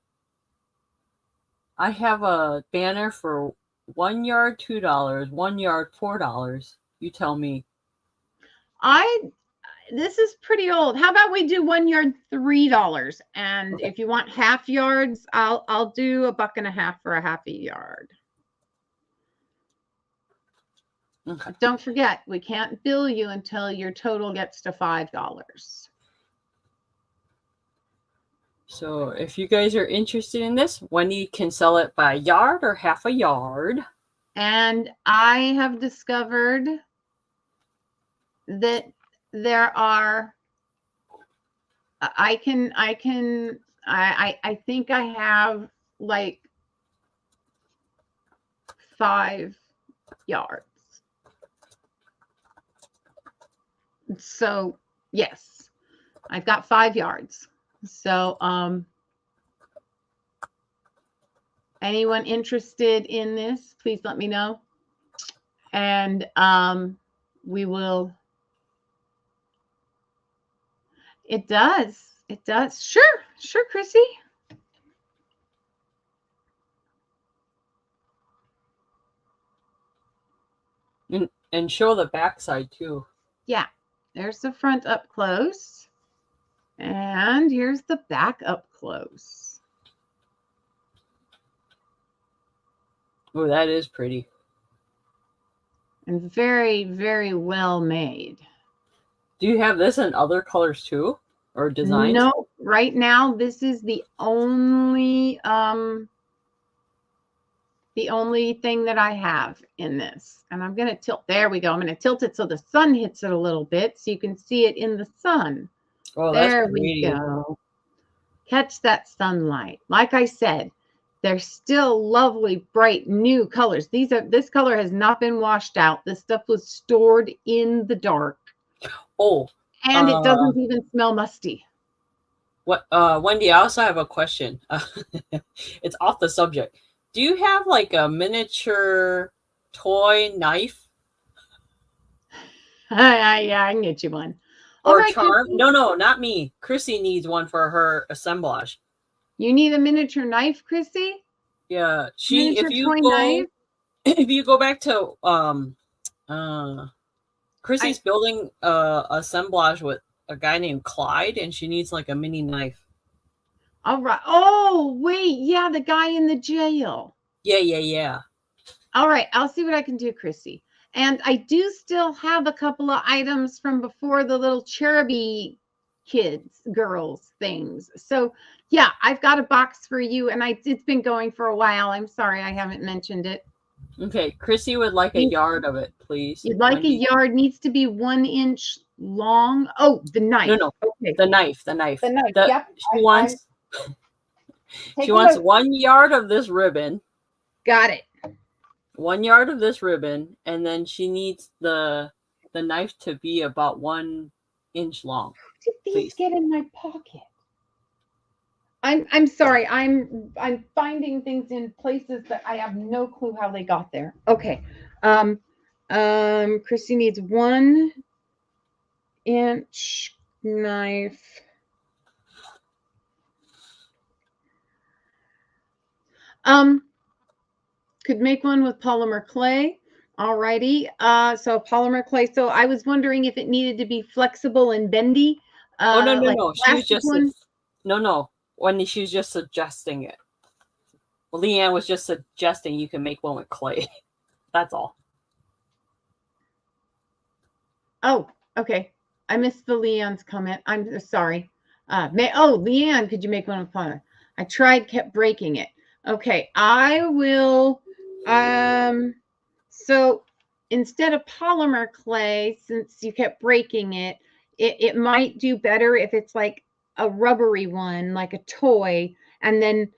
have a banner for 1 yard $2, 1 yard $4. You tell me. This is pretty old. How about we do 1 yard $3? And Okay. if you want half yards, I'll do $1.50 for a half a yard. Okay. Don't forget, we can't bill you until your total gets to $5. So if you guys are interested in this, Wendie can sell it by yard or half a yard. And I have discovered that there are, I think I have like 5 yards. So yes, I've got 5 yards. So anyone interested in this, please let me know. And we will. It does. It does. Sure, Chrissy. And show the backside too. Yeah, there's the front up close. And here's the back up close. Oh, that is pretty. And very, very well made. Do you have this in other colors too? Or designs? No, right now this is the only thing that I have in this. And I'm going to tilt. There we go. I'm going to tilt it so the sun hits it a little bit so you can see it in the sun. Oh, there that's we go. Catch that sunlight. Like I said, they're still lovely, bright, new colors. This color has not been washed out. This stuff was stored in the dark. Oh. And it doesn't even smell musty. What, Wendie, I also have a question. It's off the subject. Do you have like a miniature toy knife? Yeah, I can get you one. Or right, charm? Chrissy? No, not me. Chrissy needs one for her assemblage. You need a miniature knife, Chrissy? Yeah, miniature toy knife? If you go back to Chrissy's building assemblage with a guy named Clyde, and she needs like a mini knife. All right. Oh, wait. Yeah, the guy in the jail. Yeah. All right. I'll see what I can do, Chrissy. And I do still have a couple of items from before the little cherubby girls things. So yeah, I've got a box for you, and it's been going for a while. I'm sorry I haven't mentioned it. Okay, Chrissy would like a yard of it, please. You'd like Wendie. A yard, needs to be 1 inch long. Oh, the knife. No. Okay. The knife. Yep. She wants 1 yard of this ribbon. Got it. 1 yard of this ribbon, and then she needs the knife to be about 1 inch long. How did these get in my pocket? I'm sorry. I'm finding things in places that I have no clue how they got there. Okay. Chrissy needs 1 inch knife. Could make one with polymer clay. Alrighty. So polymer clay. So I was wondering if it needed to be flexible and bendy. No. Like She was just no. When she was just suggesting it. Well, Leanne was just suggesting you can make one with clay. That's all. Oh, okay. I missed the Leanne's comment. I'm sorry. Leanne, could you make one with polymer? I tried, kept breaking it. Okay, I will. So instead of polymer clay, since you kept breaking it, it might do better if it's like a rubbery one, like a toy. And then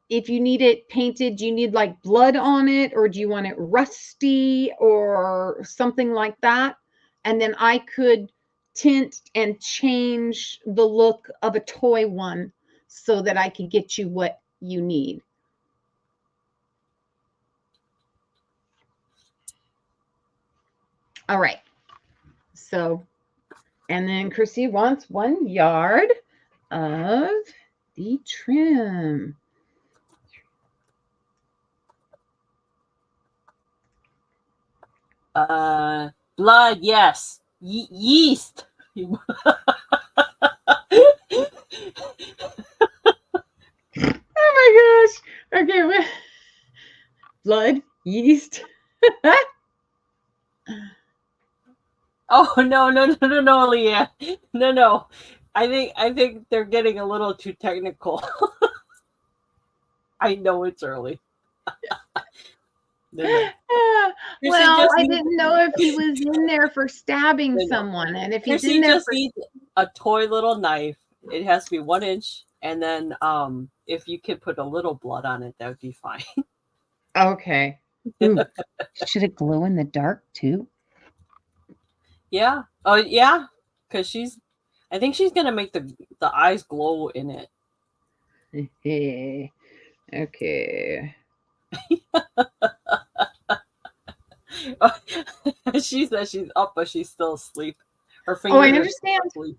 if you need it painted, do you need like blood on it, or do you want it rusty or something like that? And then I could tint and change the look of a toy one so that I could get you what you need. All right. So And then Chrissy wants 1 yard of the trim. Blood, yes. Yeast. Oh my gosh. Okay. Blood, yeast. Oh no, Leah. No. I think they're getting a little too technical. I know it's early. No. Well, I didn't know if he was in there for stabbing someone, and if he's in there just needs a toy little knife. It has to be 1 inch, and then if you could put a little blood on it, that would be fine. Okay. Ooh. Should it glow in the dark too? Yeah. Oh yeah, because I think she's gonna make the eyes glow in it. Okay. She says she's up, but she's still asleep. Her Oh, I fingers understand. are asleep.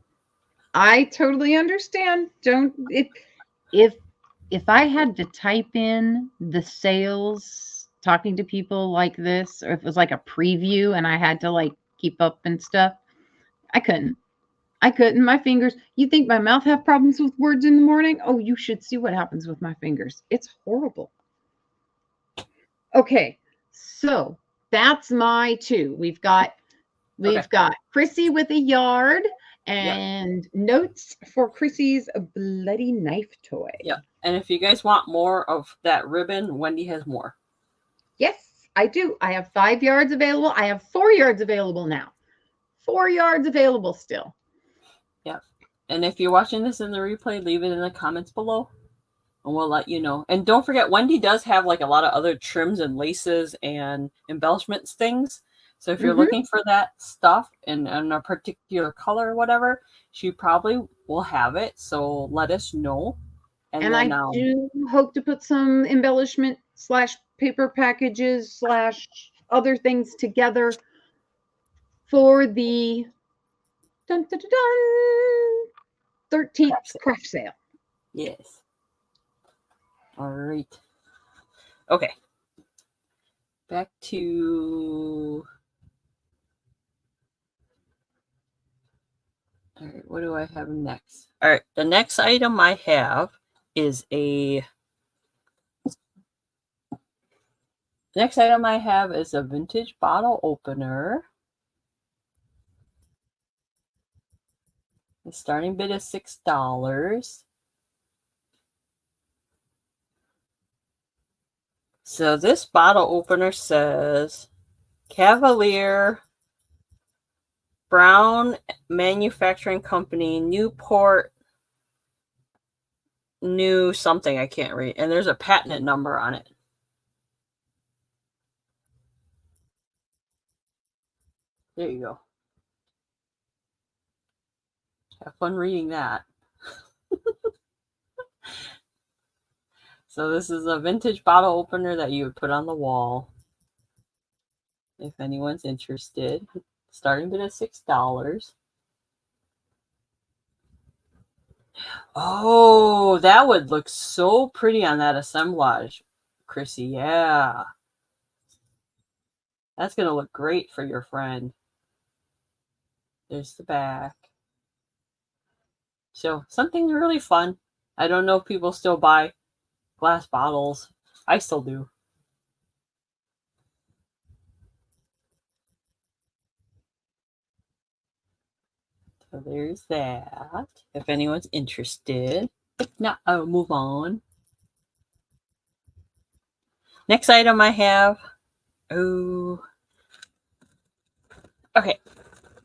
I totally understand. Don't if I had to type in the sales talking to people like this, or if it was like a preview and I had to like keep up and stuff, I couldn't. My fingers. You think my mouth have problems with words in the morning? Oh, you should see what happens with my fingers. It's horrible. Okay, so that's my 2. We've got Chrissy with a yard and notes for Chrissy's bloody knife toy. Yeah. And if you guys want more of that ribbon, Wendie has more. Yes, I do. I have 5 yards available. I have 4 yards available now. 4 yards available still. Yeah. And if you're watching this in the replay, leave it in the comments below and we'll let you know. And don't forget, Wendie does have like a lot of other trims and laces and embellishments things. So if you're looking for that stuff in a particular color or whatever, she probably will have it. So let us know. And then, I do hope to put some embellishment / paper packages / other things together for the 13th craft sale. Yes. All right. Okay. Back to... All right, what do I have next? All right, the next item I have is a... The next item I have is a vintage bottle opener. The starting bid is $6. So this bottle opener says Cavalier Brown Manufacturing Company, Newport, new something I can't read. And there's a patent number on it. There you go. Have fun reading that. So this is a vintage bottle opener that you would put on the wall. If anyone's interested. Starting bid at $6. Oh, that would look so pretty on that assemblage, Chrissy. Yeah. That's going to look great for your friend. There's the back. So something really fun. I don't know if people still buy glass bottles. I still do. So there's that. If anyone's interested. If not, I'll move on. Next item I have. Oh. Okay.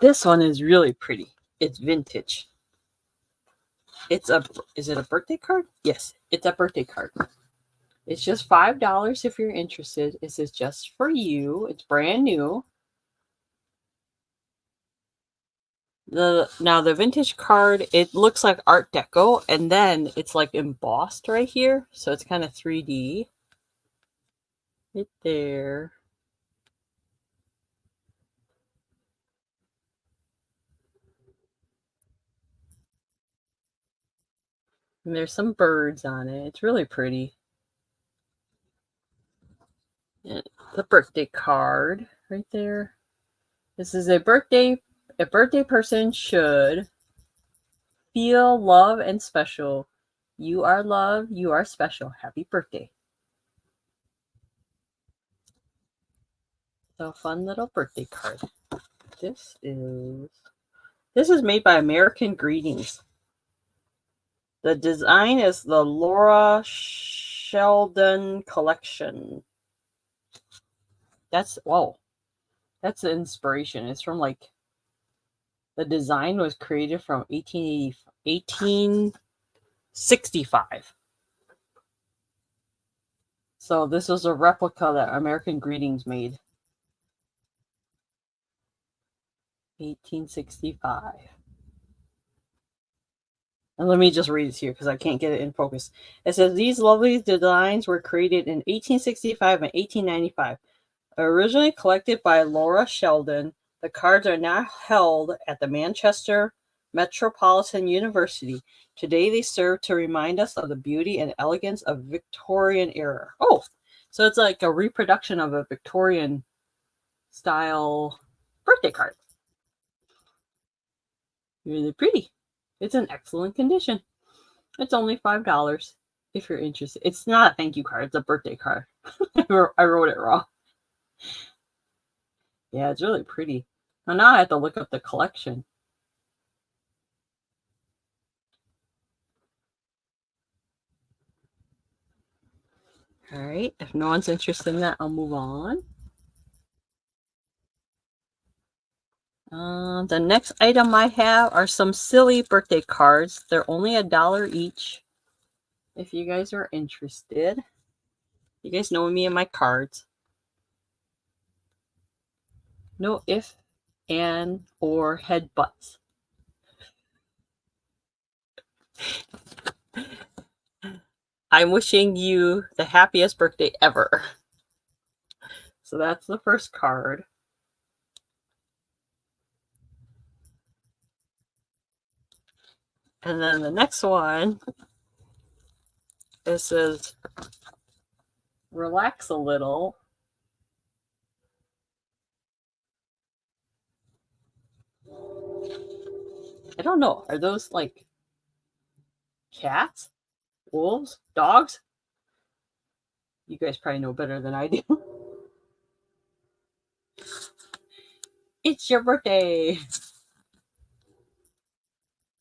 This one is really pretty. It's vintage. Is it a birthday card? Yes, it's a birthday card. It's just $5 if you're interested. It says just for you. It's brand new. Now the vintage card, it looks like Art Deco, and then it's like embossed right here, so it's kind of 3D. Right there. And there's some birds on it. It's really pretty. And the birthday card right there. This is a birthday person should feel love and special. You are loved, you are special. Happy birthday. So fun little birthday card. This is made by American Greetings. The design is the Laura Sheldon collection. That's the inspiration. It's from like, the design was created from 1865. So this was a replica that American Greetings made. 1865. And let me just read it here because I can't get it in focus. It says, these lovely designs were created in 1865 and 1895. Originally collected by Laura Sheldon, the cards are now held at the Manchester Metropolitan University. Today they serve to remind us of the beauty and elegance of Victorian era. Oh, so it's like a reproduction of a Victorian style birthday card. Really pretty. It's in excellent condition. It's only $5 if you're interested. It's not a thank you card. It's a birthday card. I wrote it wrong. Yeah, it's really pretty. Well, now I have to look up the collection. All right. If no one's interested in that, I'll move on. The next item I have are some silly birthday cards. They're only $1 each. If you guys are interested. You guys know me and my cards. No if, and, or headbutts. I'm wishing you the happiest birthday ever. So that's the first card. And then the next one, it says, relax a little. I don't know. Are those like cats? Wolves? Dogs? You guys probably know better than I do. It's your birthday.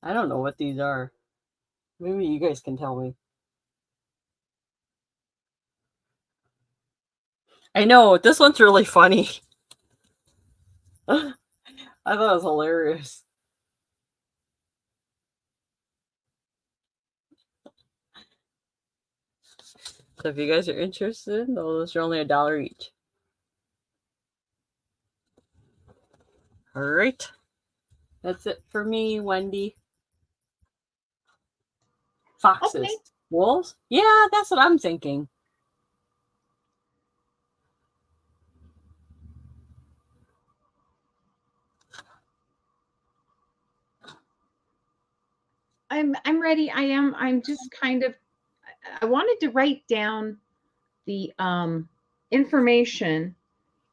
I don't know what these are. Maybe you guys can tell me. I know, this one's really funny. I thought it was hilarious. So if you guys are interested, those are only $1 each. All right. That's it for me, Wendy. Foxes. Okay. Wolves? Yeah, that's what I'm thinking. I'm ready. I'm just kind of, I wanted to write down the information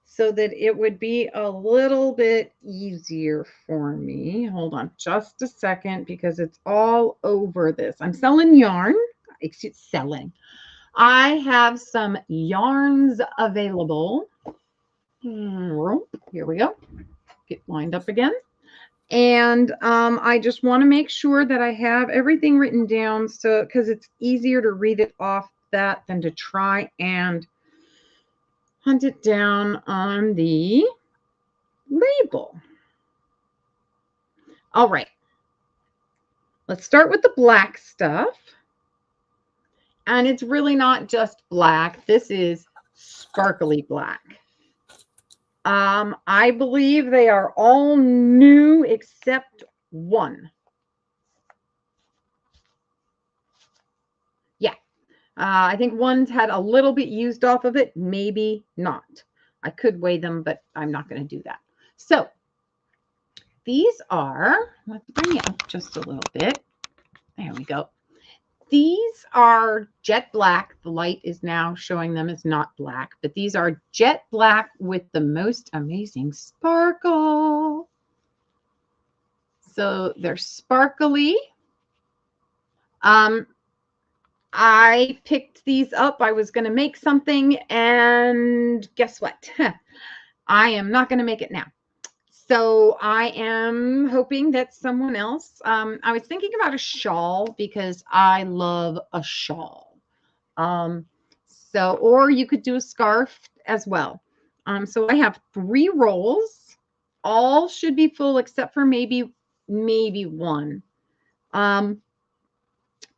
so that it would be a little bit easier for me. Hold on just a second because it's all over this. I'm selling yarn. Excuse selling. I have some yarns available. Here we go. Get lined up again. And I just want to make sure that I have everything written down, so because it's easier to read it off that than to try and hunt it down on the label. All right. Let's start with the black stuff. And it's really not just black. This is sparkly black. I believe they are all new except one. Yeah. I think one's had a little bit used off of it. Maybe not. I could weigh them, but I'm not going to do that. So these are, let's bring it up just a little bit. There we go. these are jet black. The light is now showing them as not black, but these are jet black with the most amazing sparkle. So they're sparkly. I picked these up. I was going to make something, and guess what? I am not going to make it now. So I am hoping that someone else, I was thinking about a shawl because I love a shawl. Or you could do a scarf as well. So I have 3 rolls. All should be full except for maybe one.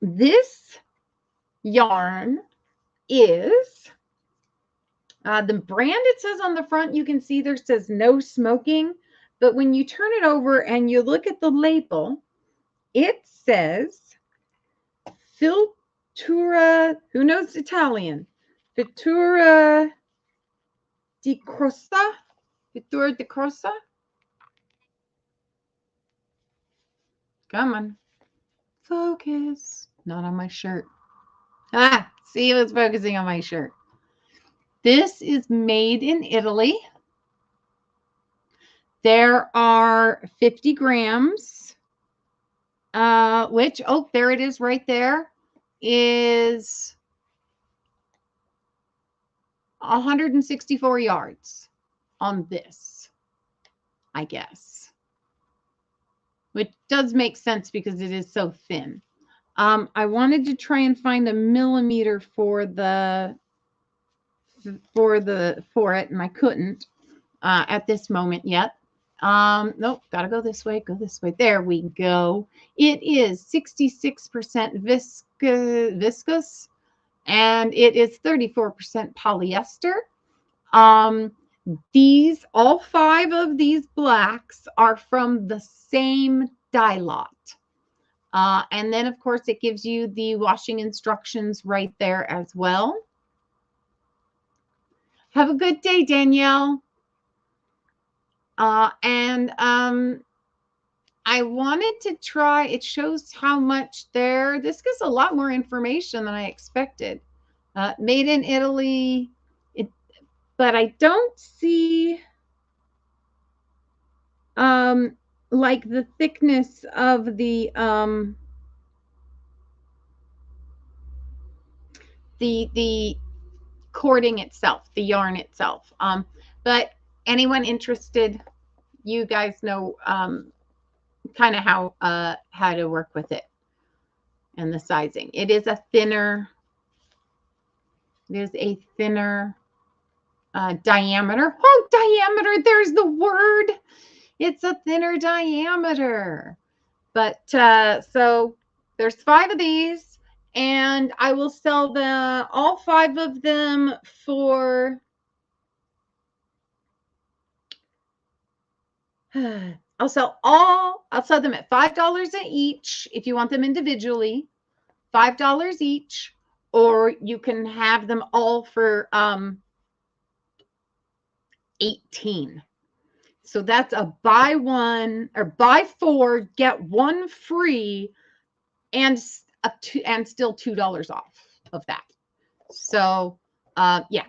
This yarn is the brand it says on the front. You can see there says no smoking, but when you turn it over and you look at the label, it says Filtura, who knows Italian? Filtura di Crosta? Filtura di Crosta? Come on. Focus. Not on my shirt. Ah, see, it was focusing on my shirt. This is made in Italy. There are 50 grams, which, oh, there it is right there, is 164 yards on this, I guess. Which does make sense because it is so thin. I wanted to try and find a millimeter for it, and I couldn't at this moment yet. Nope, gotta go this way, go this way. There we go. It is 66% viscose, and it is 34% polyester. All 5 of these blacks are from the same dye lot. And then, of course, it gives you the washing instructions right there as well. Have a good day, Danielle. I wanted to try, it shows how much there, this gives a lot more information than I expected. Made in Italy, but I don't see like the thickness of the cording itself, the yarn itself. But anyone interested, you guys know kind of how to work with it and the sizing. It is a thinner, diameter. Oh, diameter, there's the word. It's a thinner diameter. But so there's 5 of these, and I will sell all 5 of them for I'll sell them at $5 each if you want them individually, $5 each, or you can have them all for $18. So that's a buy 1 or buy 4, get 1 free, and still $2 off of that. So yeah,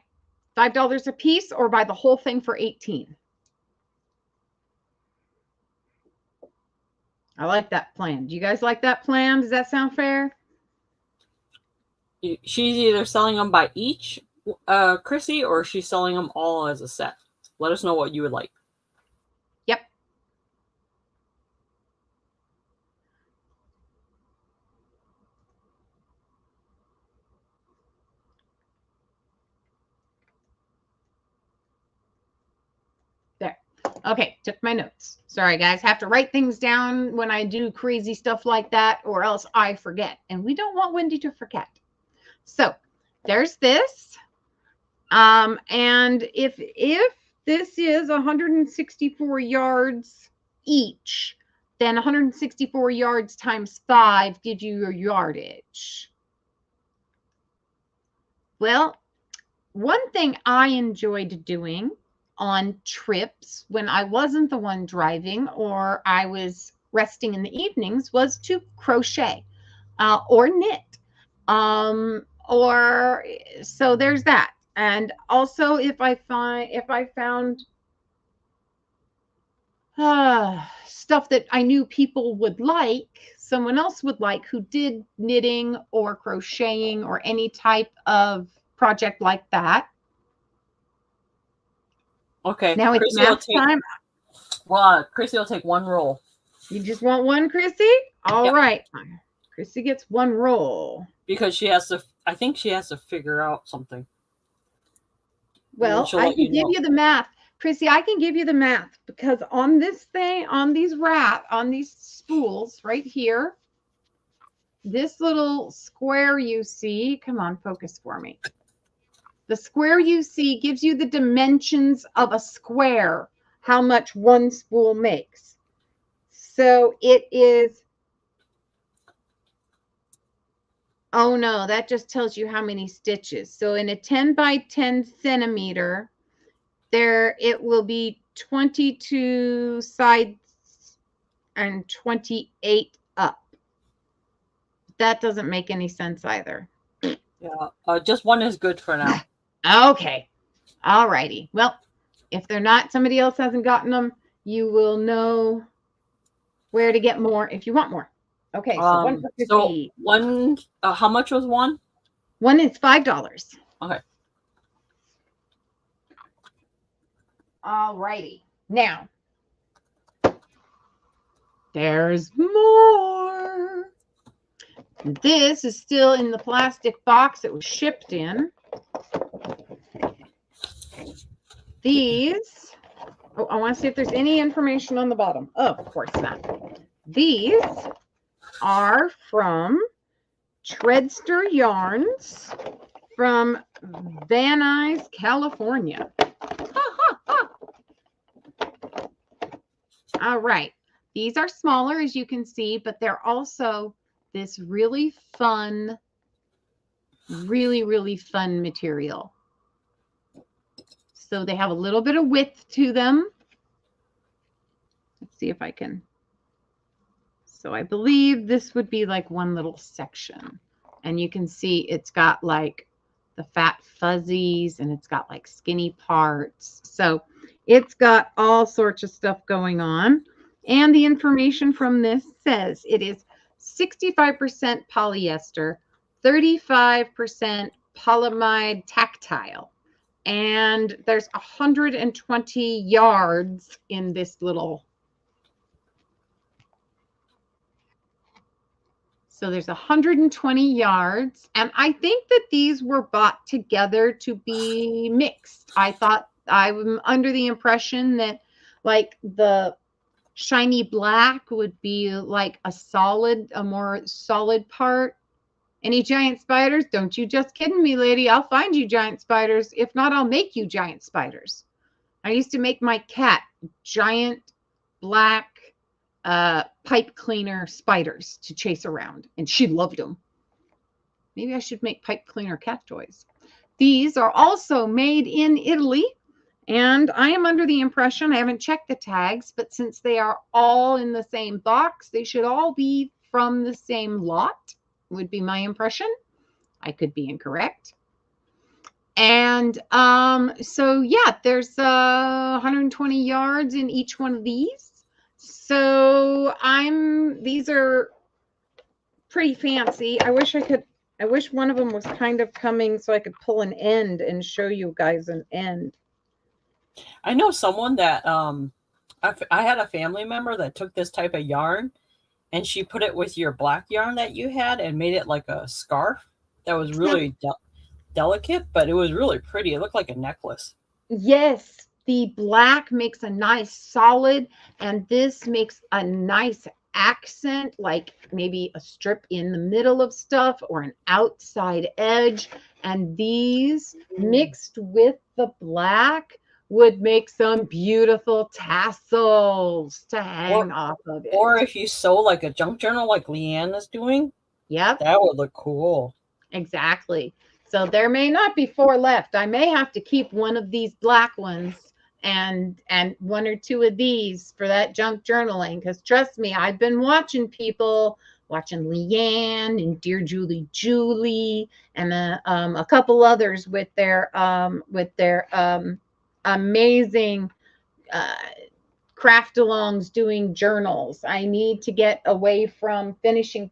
$5 a piece, or buy the whole thing for $18. I like that plan. Do you guys like that plan? Does that sound fair? She's either selling them by each, Chrissy, or she's selling them all as a set. Let us know what you would like. Yep. There. Okay, took my notes. Sorry, guys. Have to write things down when I do crazy stuff like that, or else I forget. And we don't want Wendie to forget. So there's this. And if this is 164 yards each, then 164 yards times 5 gives you your yardage. Well, one thing I enjoyed doing on trips when I wasn't the one driving or I was resting in the evenings was to crochet or knit. Or so there's that. And also if I found stuff that I knew people would like, someone else would like, who did knitting or crocheting or any type of project like that. Okay. Now it's math time. Well, Chrissy will take one roll. You just want one, Chrissy? All Yep. right. Chrissy gets one roll. Because she has to, I think she has to figure out something. Well, I can give you the math. Chrissy, I can give you the math because on this thing, on these spools right here, this little square you see, come on, focus for me. The square you see gives you the dimensions of a square, how much one spool makes. So it is, oh no, that just tells you how many stitches. So in a 10 by 10 centimeter, there it will be 22 sides and 28 up. That doesn't make any sense either. Yeah, just one is good for now. Okay. All righty. Well, if they're not, somebody else hasn't gotten them, you will know where to get more if you want more. Okay, so one for 50. So one, how much was one? One is $5. Okay. All righty. Now, there's more. This is still in the plastic box it was shipped in. These, oh, I want to see if there's any information on the bottom. Oh, of course not. These are from Treadster Yarns from Van Nuys, California. All right. These are smaller, as you can see, but they're also this really fun, really fun material. So they have a little bit of width to them. Let's see if I can. So I believe this would be like one little section. And you can see it's got like the fat fuzzies and it's got like skinny parts. So it's got all sorts of stuff going on. And the information from this says it is 65% polyester, 35% polyamide tactile. And there's 120 yards in this little. So there's 120 yards. And I think that these were bought together to be mixed. I'm under the impression that like the shiny black would be like a more solid part. Any giant spiders? Don't you just kidding me, lady. I'll find you giant spiders. If not, I'll make you giant spiders. I used to make my cat giant black pipe cleaner spiders to chase around, and she loved them. Maybe I should make pipe cleaner cat toys. These are also made in Italy, and I am under the impression, I haven't checked the tags, but since they are all in the same box, they should all be from the same lot, would be my impression. I could be incorrect. And so yeah, there's 120 yards in each one of these. So these are pretty fancy. I wish one of them was kind of coming so I could pull an end and show you guys an end. I know someone that I had a family member that took this type of yarn and she put it with your black yarn that you had and made it like a scarf that was really delicate, but it was really pretty. It looked like a necklace. Yes, the black makes a nice solid, and this makes a nice accent, like maybe a strip in the middle of stuff or an outside edge. And these mixed with the black would make some beautiful tassels to hang off of it. Or if you sew like a junk journal like Leanne is doing, yep, that would look cool. Exactly. So there may not be 4 left. I may have to keep one of these black ones and 1 or 2 of these for that junk journaling, because trust me, I've been watching people watching Leanne and Dear Julie Julie and a couple others with their amazing craft-alongs doing journals. I need to get away from finishing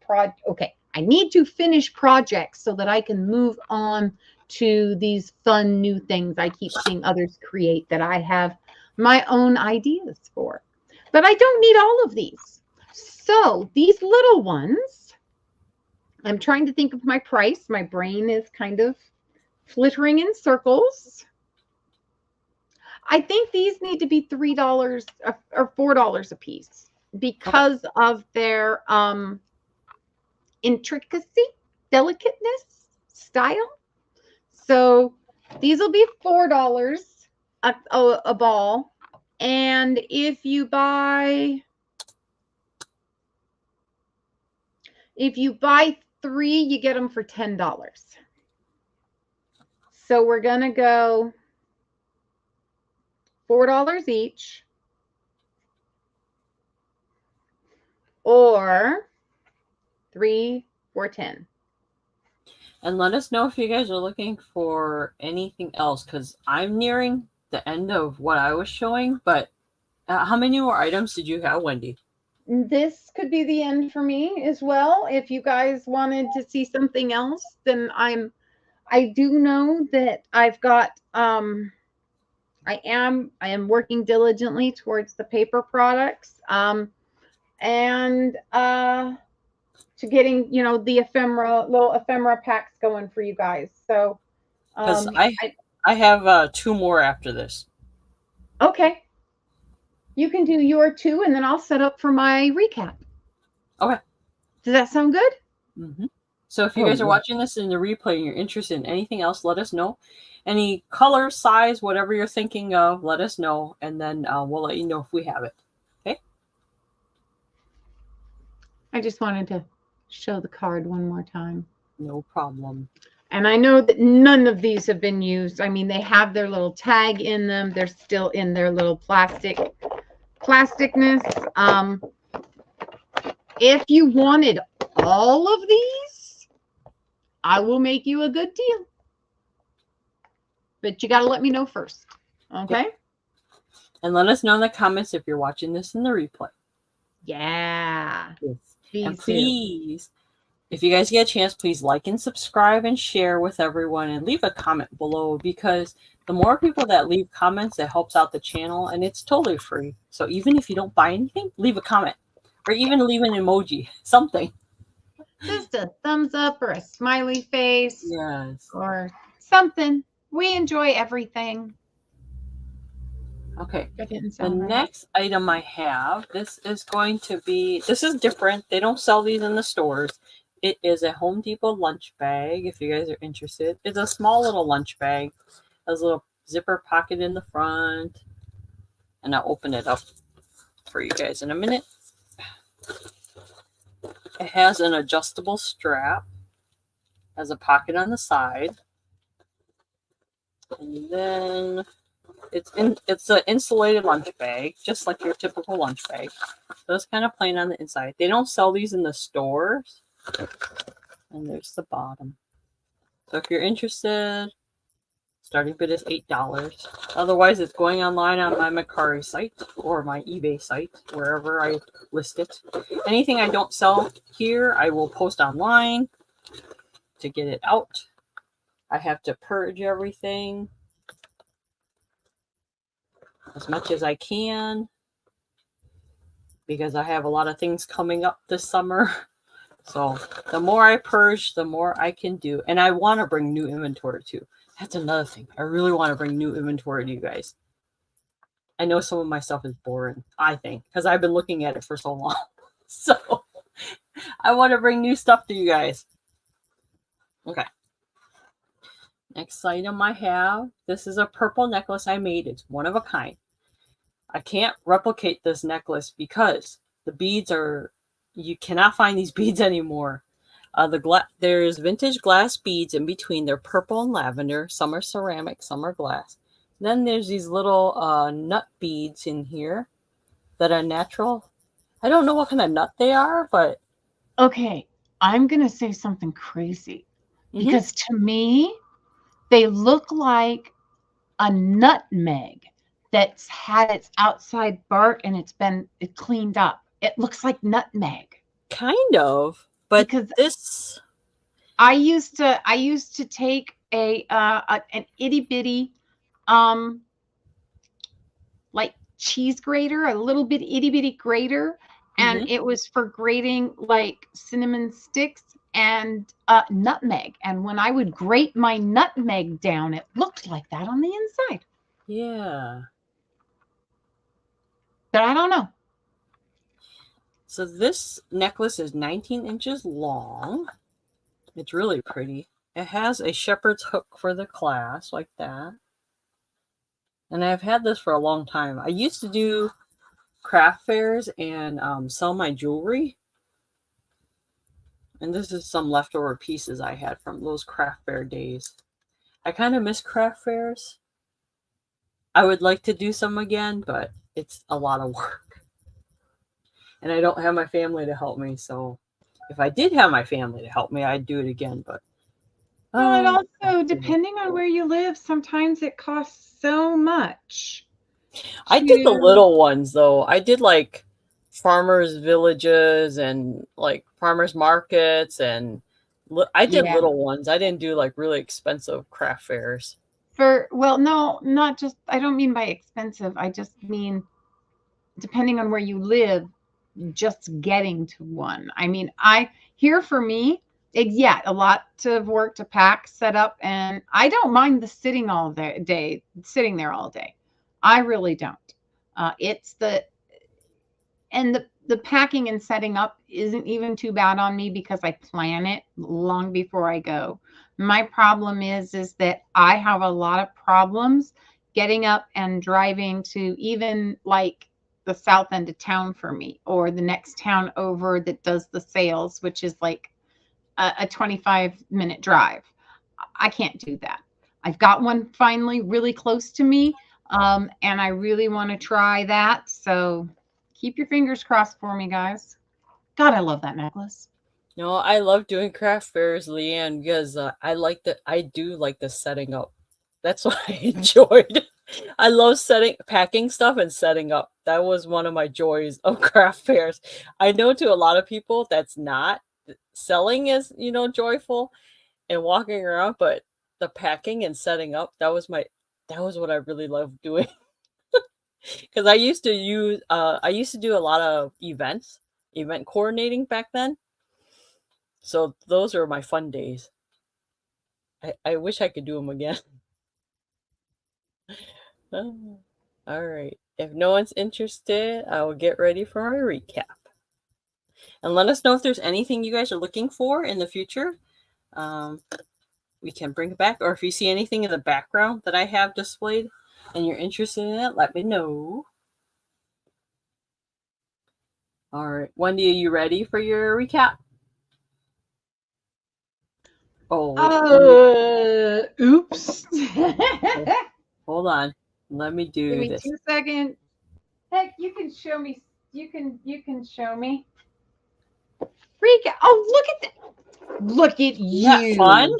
I need to finish projects so that I can move on to these fun new things I keep seeing others create that I have my own ideas for. But I don't need all of these. So these little ones, I'm trying to think of my price. My brain is kind of flittering in circles. I think these need to be $3 or $4 a piece because of their intricacy, delicateness, style. So these will be $4 a ball. And if you buy 3, you get them for $10. So we're going to go $4 each, or 3 for $10. And let us know if you guys are looking for anything else, because I'm nearing the end of what I was showing. But how many more items did you have, Wendie? This could be the end for me as well. If you guys wanted to see something else, then I do know that I've got I am working diligently towards the paper products and to getting, you know, the little ephemera packs going for you guys. So because I have 2 more after this. Okay. You can do your 2 and then I'll set up for my recap. Okay. Does that sound good? Mm-hmm. So if you guys are watching this in the replay and you're interested in anything else, let us know. Any color, size, whatever you're thinking of, let us know. And then we'll let you know if we have it. Okay? I just wanted to show the card one more time. No problem. And I know that none of these have been used. I mean, they have their little tag in them. They're still in their little plasticness. If you wanted all of these, I will make you a good deal. But you got to let me know first. Okay? Yep. And let us know in the comments if you're watching this in the replay. Yeah. Yes. And please, if you guys get a chance, please like and subscribe and share with everyone and leave a comment below, because the more people that leave comments, that helps out the channel, and it's totally free. So even if you don't buy anything, leave a comment or even leave an emoji, something. Just a thumbs up or a smiley face. Yes. Or something. We enjoy everything. Okay. The next item I have, this is different. They don't sell these in the stores. It is a Home Depot lunch bag, if you guys are interested. It's a small little lunch bag. Has a little zipper pocket in the front. And I'll open it up for you guys in a minute. It has an adjustable strap. Has a pocket on the side. And then it's an insulated lunch bag, just like your typical lunch bag. So it's kind of plain on the inside. They don't sell these in the stores. And there's the bottom. So if you're interested, starting bid is $8. Otherwise, it's going online on my Mercari site or my eBay site, wherever I list it. Anything I don't sell here, I will post online to get it out. I have to purge everything as much as I can because I have a lot of things coming up this summer. So the more I purge, the more I can do. And I want to bring new inventory too. That's another thing. I really want to bring new inventory to you guys. I know some of my stuff is boring, I think, because I've been looking at it for so long. So I want to bring new stuff to you guys. Okay. Next item I have, this is a purple necklace I made. It's one of a kind. I can't replicate this necklace because the beads are, you cannot find these beads anymore. There's vintage glass beads in between. They're purple and lavender. Some are ceramic, some are glass. Then there's these little nut beads in here that are natural. I don't know what kind of nut they are, but Okay, I'm going to say something crazy Mhm. because to me, they look like a nutmeg that's had its outside bark and it's been cleaned up. It looks like nutmeg Kind of, but because this. I used to take an itty bitty like cheese grater, a little bit itty bitty grater, and Mhm. it was for grating like cinnamon sticks and nutmeg. And when I would grate my nutmeg down, it looked like that on the inside. Yeah. But I don't know. So this necklace is 19 inches long. It's really pretty. It has a shepherd's hook for the clasp, like that. And I've had this for a long time. I used to do craft fairs and sell my jewelry. And this is some leftover pieces I had from those craft fair days. I kind of miss craft fairs. I would like to do some again, but it's a lot of work. And I don't have my family to help me, so if I did have my family to help me, I'd do it again, but Well, it oh, also, depending on where you live, sometimes it costs so much I did the to, little ones though. I did like farmers villages and like farmers markets and I did yeah. little ones. I didn't do like really expensive craft fairs. Well, no, not just, I don't mean by expensive. I just mean depending on where you live, just getting to one. I mean, here for me, yeah, a lot of work to pack, set up, and I don't mind the sitting there all day. I really don't. It's the packing and setting up isn't even too bad on me because I plan it long before I go. My problem is that I have a lot of problems getting up and driving to even like the south end of town for me or the next town over that does the sales, which is like a 25-minute drive. I can't do that. I've got one finally really close to me, and I really want to try that. So keep your fingers crossed for me, guys. God, I love that necklace. No, I love doing craft fairs, Leanne, because I do like the setting up. That's what I enjoyed. I love packing stuff and setting up. That was one of my joys of craft fairs. I know to a lot of people that's not. Selling is, joyful and walking around, but the packing and setting up, that was what I really loved doing. Because I used to do a lot of event coordinating back then. So those are my fun days. I wish I could do them again. All right. If no one's interested, I will get ready for our recap. And let us know if there's anything you guys are looking for in the future. We can bring it back. Or if you see anything in the background that I have displayed and you're interested in it, let me know. All right. Wendy, are you ready for your recap? Oh, wait. Oops. Hold on. Let me Give do me this. 2 seconds. Heck, you can show me. You can show me. Recap. Oh, look at that. Look at Isn't that fun? you.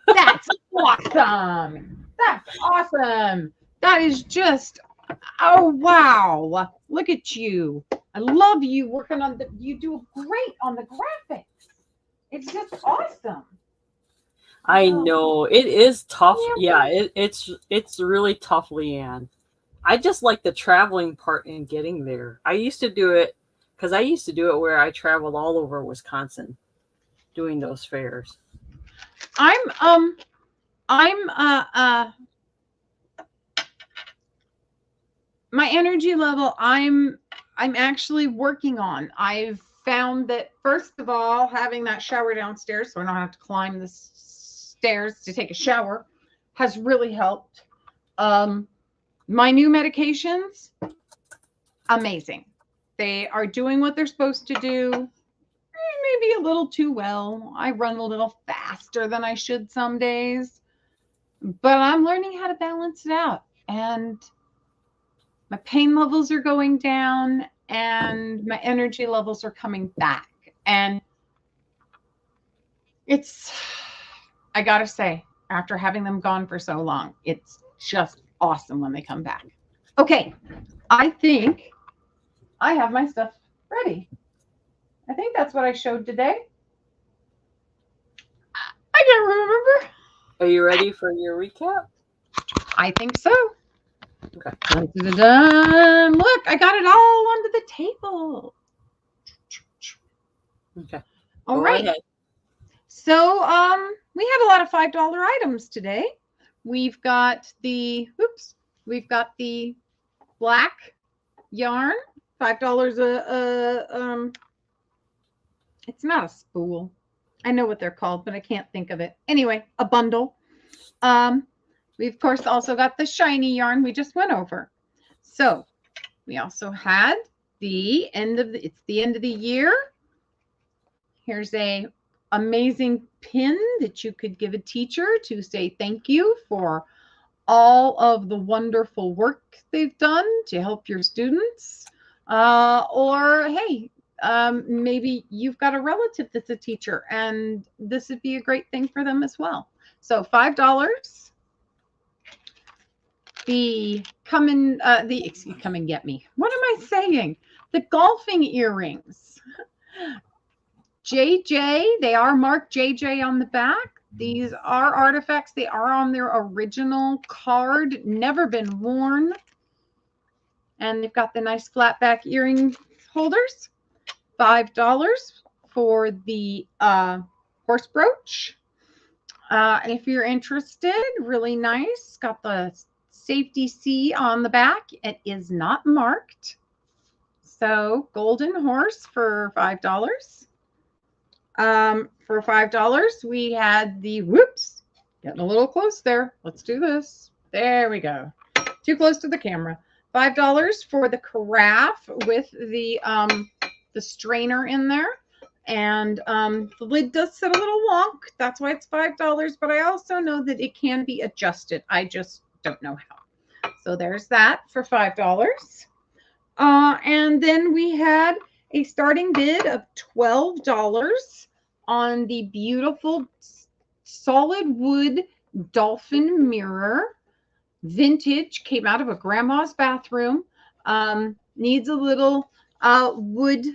That's awesome. That's awesome. That is just, oh, wow. Look at you. I love you working on you do great on the graphics. It's just awesome. I Oh, know it is tough. yeah. Yeah, it's really tough, Leanne. I just like the traveling part and getting there. I used to do it because I used to do it where I traveled all over Wisconsin doing those fairs. I'm my energy level I'm actually working on. I've found that first of all, having that shower downstairs so I don't have to climb the stairs to take a shower has really helped. My new medications, amazing. They are doing what they're supposed to do. Maybe a little too well. I run a little faster than I should some days, but I'm learning how to balance it out. And my pain levels are going down and my energy levels are coming back. And I gotta say, after having them gone for so long, it's just awesome when they come back. Okay, I think I have my stuff ready. I think that's what I showed today. I can't remember. Are you ready for your recap? I think so. Okay. Dun-dun-dun. Look, I got it all onto the table. Okay. All Go right. ahead. So we had a lot of $5 items today. We've got the black yarn, $5 it's not a spool. I know what they're called, but I can't think of it. Anyway, a bundle. We of course also got the shiny yarn we just went over. So we also had it's the end of the year. Here's a amazing pin that you could give a teacher to say thank you for all of the wonderful work they've done to help your students. Or hey, maybe you've got a relative that's a teacher and this would be a great thing for them as well. So $5. Come and get me. What am I saying? The golfing earrings. JJ, they are marked JJ on the back. These are artifacts. They are on their original card, never been worn. And they've got the nice flat back earring holders. $5 for the horse brooch. If you're interested, really nice. Got the safety C on the back. It is not marked. So golden horse for $5. For $5, we had the getting a little close there. Let's do this. There we go. Too close to the camera. $5 for the carafe with the strainer in there. And the lid does sit a little wonk. That's why it's $5. But I also know that it can be adjusted. I just don't know how. So there's that for $5. And then we had a starting bid of $12 on the beautiful solid wood dolphin mirror. Vintage, came out of a grandma's bathroom. Needs a little wood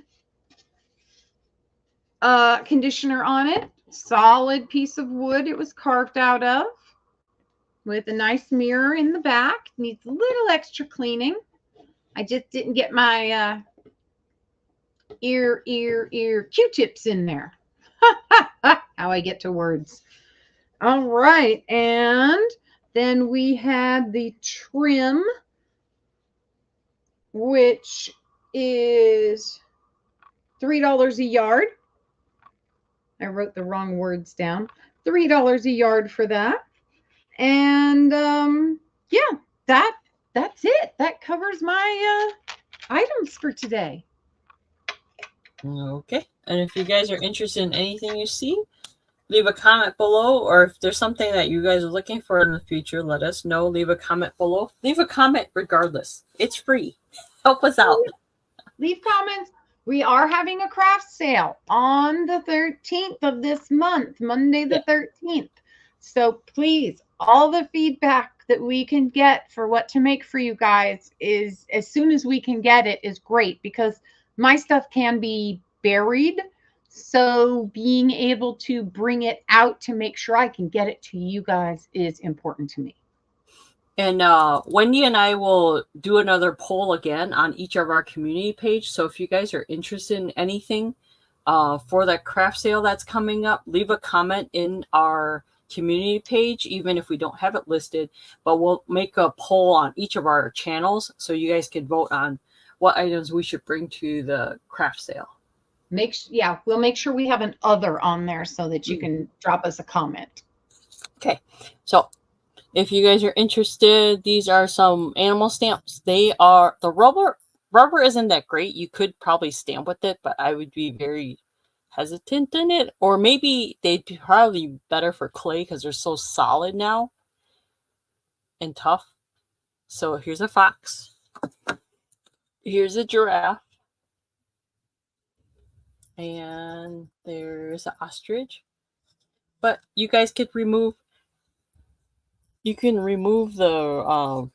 conditioner on it. Solid piece of wood it was carved out of, with a nice mirror in the back. Needs a little extra cleaning. I just didn't get my ear Q-tips in there. How I get to words. All right, and then we had the trim, which is $3 a yard. I wrote the wrong words down. $3 a yard for that. And yeah, that's it. That covers my items for today. Okay. And if you guys are interested in anything you see, leave a comment below. Or if there's something that you guys are looking for in the future, let us know. Leave a comment below. Leave a comment regardless. It's free. Help us out. Leave comments. We are having a craft sale on the 13th of this month, Monday the 13th. So please, all the feedback that we can get for what to make for you guys is, as soon as we can get it, is great, because my stuff can be buried. So being able to bring it out to make sure I can get it to you guys is important to me. And Wendy and I will do another poll again on each of our community page. So if you guys are interested in anything for that craft sale that's coming up, leave a comment in our community page, even if we don't have it listed. But we'll make a poll on each of our channels so you guys can vote on what items we should bring to the craft sale. We'll make sure we have an other on there so that you can drop us a comment. Okay, so if you guys are interested, these are some animal stamps. They are, the rubber isn't that great. You could probably stamp with it, but I would be very hesitant in it. Or maybe they'd be probably better for clay because they're so solid now and tough. So here's a fox. Here's a giraffe. And there's an ostrich. But you guys could remove. You can remove the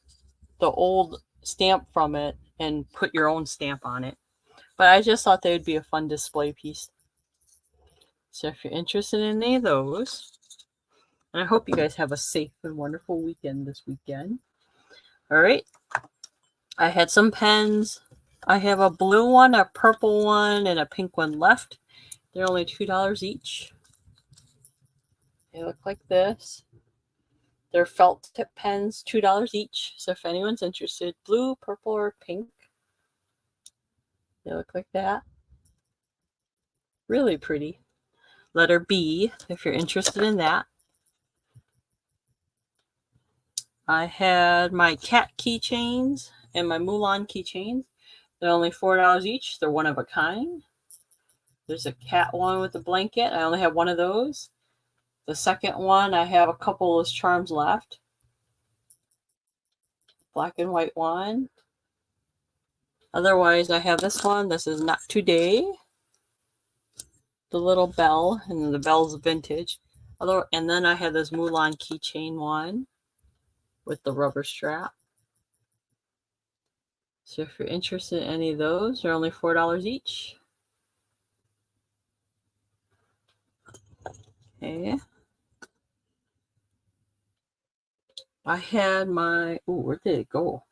old stamp from it and put your own stamp on it. But I just thought they would be a fun display piece. So if you're interested in any of those, and I hope you guys have a safe and wonderful weekend this weekend. All right. I had some pens. I have a blue one, a purple one, and a pink one left. They're only $2 each. They look like this. They're felt tip pens, $2 each. So if anyone's interested, blue, purple, or pink, they look like that. Really pretty. Letter B, if you're interested in that. I had my cat keychains and my Mulan keychains. They're only $4 each. They're one of a kind. There's a cat one with a blanket. I only have one of those. The second one, I have a couple of those charms left. Black and white one. Otherwise, I have this one. This is Not Today. The little bell, and the bell's vintage. And then I have this Mulan keychain one with the rubber strap. So if you're interested in any of those, they're only $4 each. Okay. I had my, where did it go?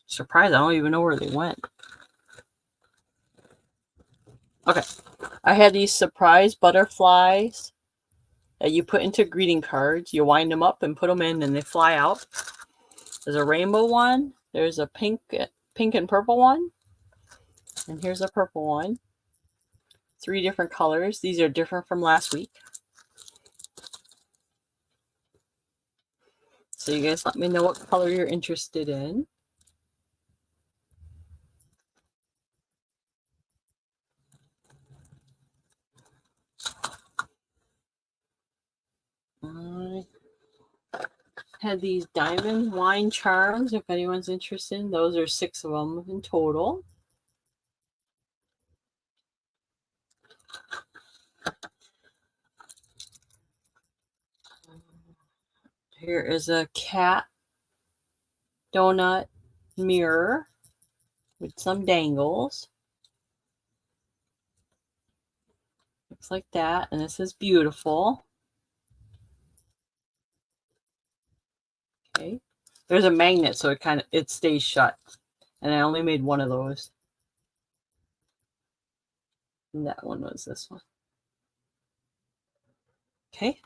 Surprised, I don't even know where they went. Okay. I had these surprise butterflies that you put into greeting cards. You wind them up and put them in and they fly out. There's a rainbow one. There's a pink and purple one. And here's a purple one. 3 different colors. These are different from last week. So you guys let me know what color you're interested in. I had these diamond wine charms, if anyone's interested. Those are 6 of them in total. Here is a cat donut mirror with some dangles. Looks like that, and this is beautiful. Okay. There's a magnet, so it stays shut. And I only made one of those. And that one was this one. Okay.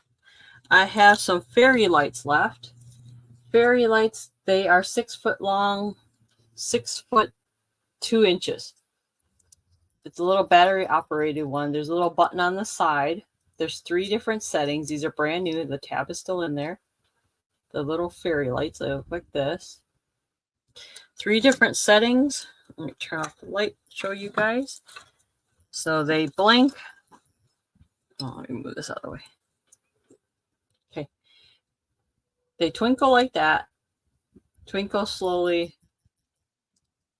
I have some fairy lights left. Fairy lights, they are 6 foot long, 6 foot 2 inches. It's a little battery operated one. There's a little button on the side. There's 3 different settings. These are brand new. The tab is still in there. The little fairy lights, they look like this. 3 different settings. Let me turn off the light, show you guys. So they blink. Oh, let me move this out of the way. Okay. They twinkle like that. Twinkle slowly.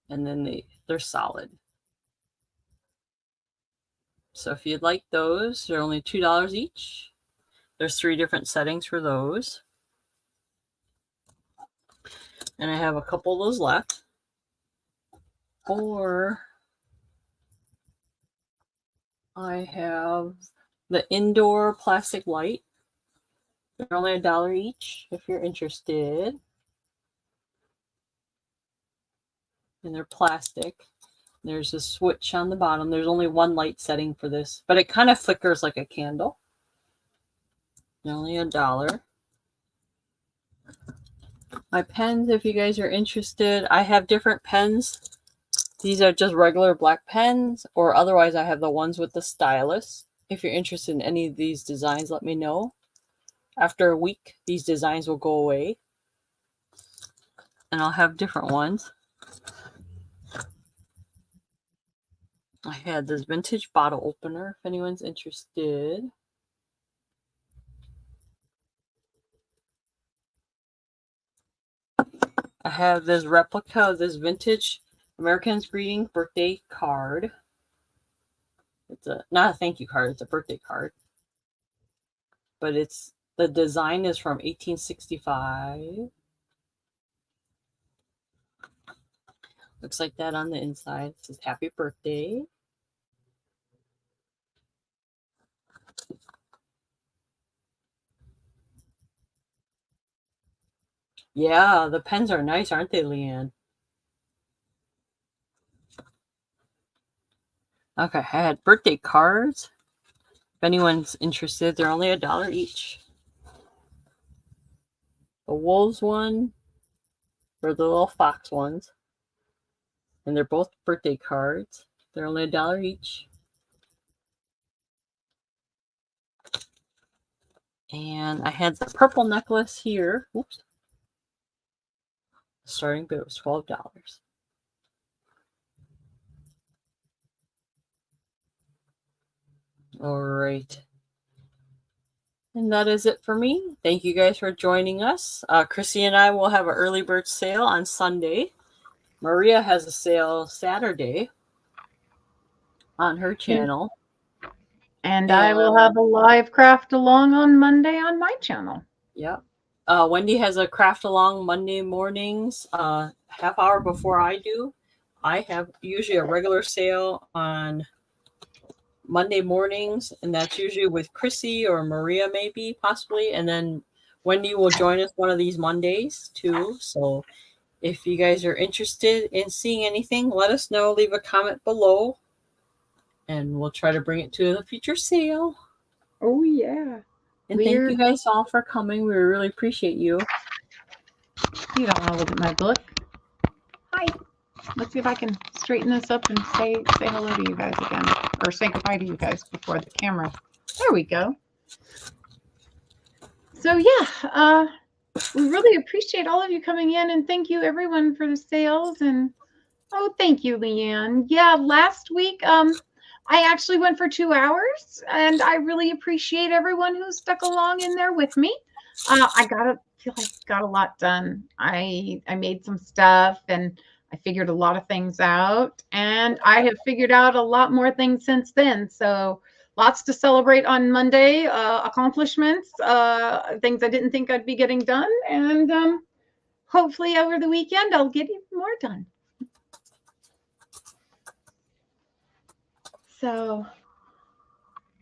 And then they're solid. So if you'd like those, they're only $2 each. There's 3 different settings for those. And I have a couple of those left. Or I have the indoor plastic light. They're only $1 each if you're interested. And they're plastic. There's a switch on the bottom. There's only 1 light setting for this, but it kind of flickers like a candle. They're only $1. My pens, if you guys are interested, I have different pens. These are just regular black pens, or otherwise I have the ones with the stylus. If you're interested in any of these designs, let me know. After a week, these designs will go away. And I'll have different ones. I had this vintage bottle opener, if anyone's interested. I have this replica of this vintage American's Greeting birthday card. It's not a thank you card, it's a birthday card. but the design is from 1865. Looks like that on the inside. It says happy birthday. Yeah, the pens are nice, aren't they, Leanne? Okay, I had birthday cards. If anyone's interested, they're only $1 each. The wolves one, or the little fox ones. And they're both birthday cards. They're only $1 each. And I had the purple necklace here. Oops. The starting bid was $12. All right. And that is it for me. Thank you guys for joining us. Chrissy and I will have an early bird sale on Sunday. Maria has a sale Saturday on her channel. And I will have a live craft along on Monday on my channel. Yep. Wendie has a craft along Monday mornings, half hour before I do. I have usually a regular sale on Monday mornings, and that's usually with Chrissy or Maria, maybe, possibly. And then Wendie will join us one of these Mondays too. So if you guys are interested in seeing anything, let us know. Leave a comment below, and we'll try to bring it to a future sale. Oh, yeah. And thank you guys all for coming. We really appreciate you. You don't want to look at my book. Hi. Let's see if I can straighten this up and say hello to you guys again. Or say goodbye to you guys before the camera. There we go. So, yeah. We really appreciate all of you coming in. And thank you, everyone, for the sales. And, oh, thank you, Leanne. Yeah, last week, I actually went for 2 hours. And I really appreciate everyone who stuck along in there with me. I feel like got a lot done. I made some stuff and I figured a lot of things out, and I have figured out a lot more things since then. So lots to celebrate on Monday, accomplishments, things I didn't think I'd be getting done. And hopefully over the weekend, I'll get even more done. So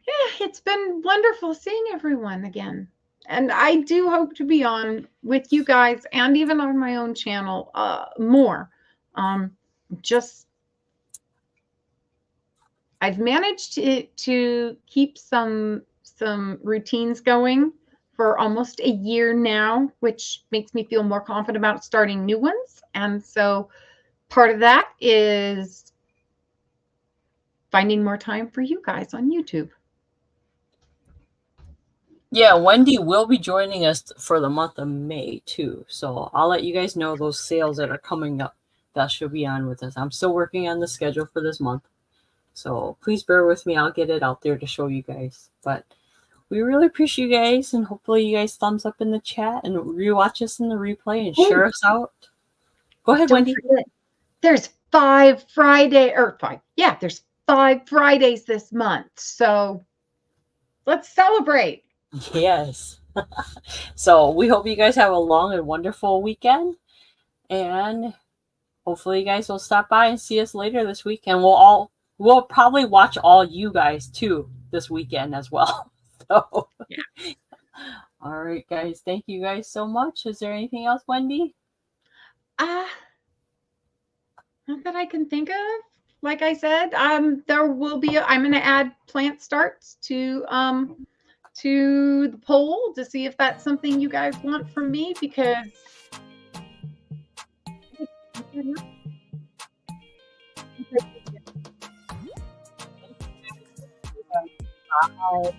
yeah, it's been wonderful seeing everyone again. And I do hope to be on with you guys and even on my own channel more. I've managed to keep some routines going for almost a year now, which makes me feel more confident about starting new ones. And so part of that is finding more time for you guys on YouTube. Yeah, Wendie will be joining us for the month of May too. So I'll let you guys know those sales that are coming up that she'll be on with us. I'm still working on the schedule for this month. So please bear with me. I'll get it out there to show you guys. But we really appreciate you guys, and hopefully you guys thumbs up in the chat and rewatch us in the replay and share us out. Go ahead, Wendie. There's 5 Fridays there's 5 Fridays this month. So let's celebrate. Yes. So we hope you guys have a long and wonderful weekend, and hopefully you guys will stop by and see us later this week, and we'll probably watch all you guys too this weekend as well. So yeah. All right, guys, thank you guys so much. Is there anything else, Wendie? Not that I can think of. Like I said, there will be I'm going to add plant starts to the poll to see if that's something you guys want from me, because Bye.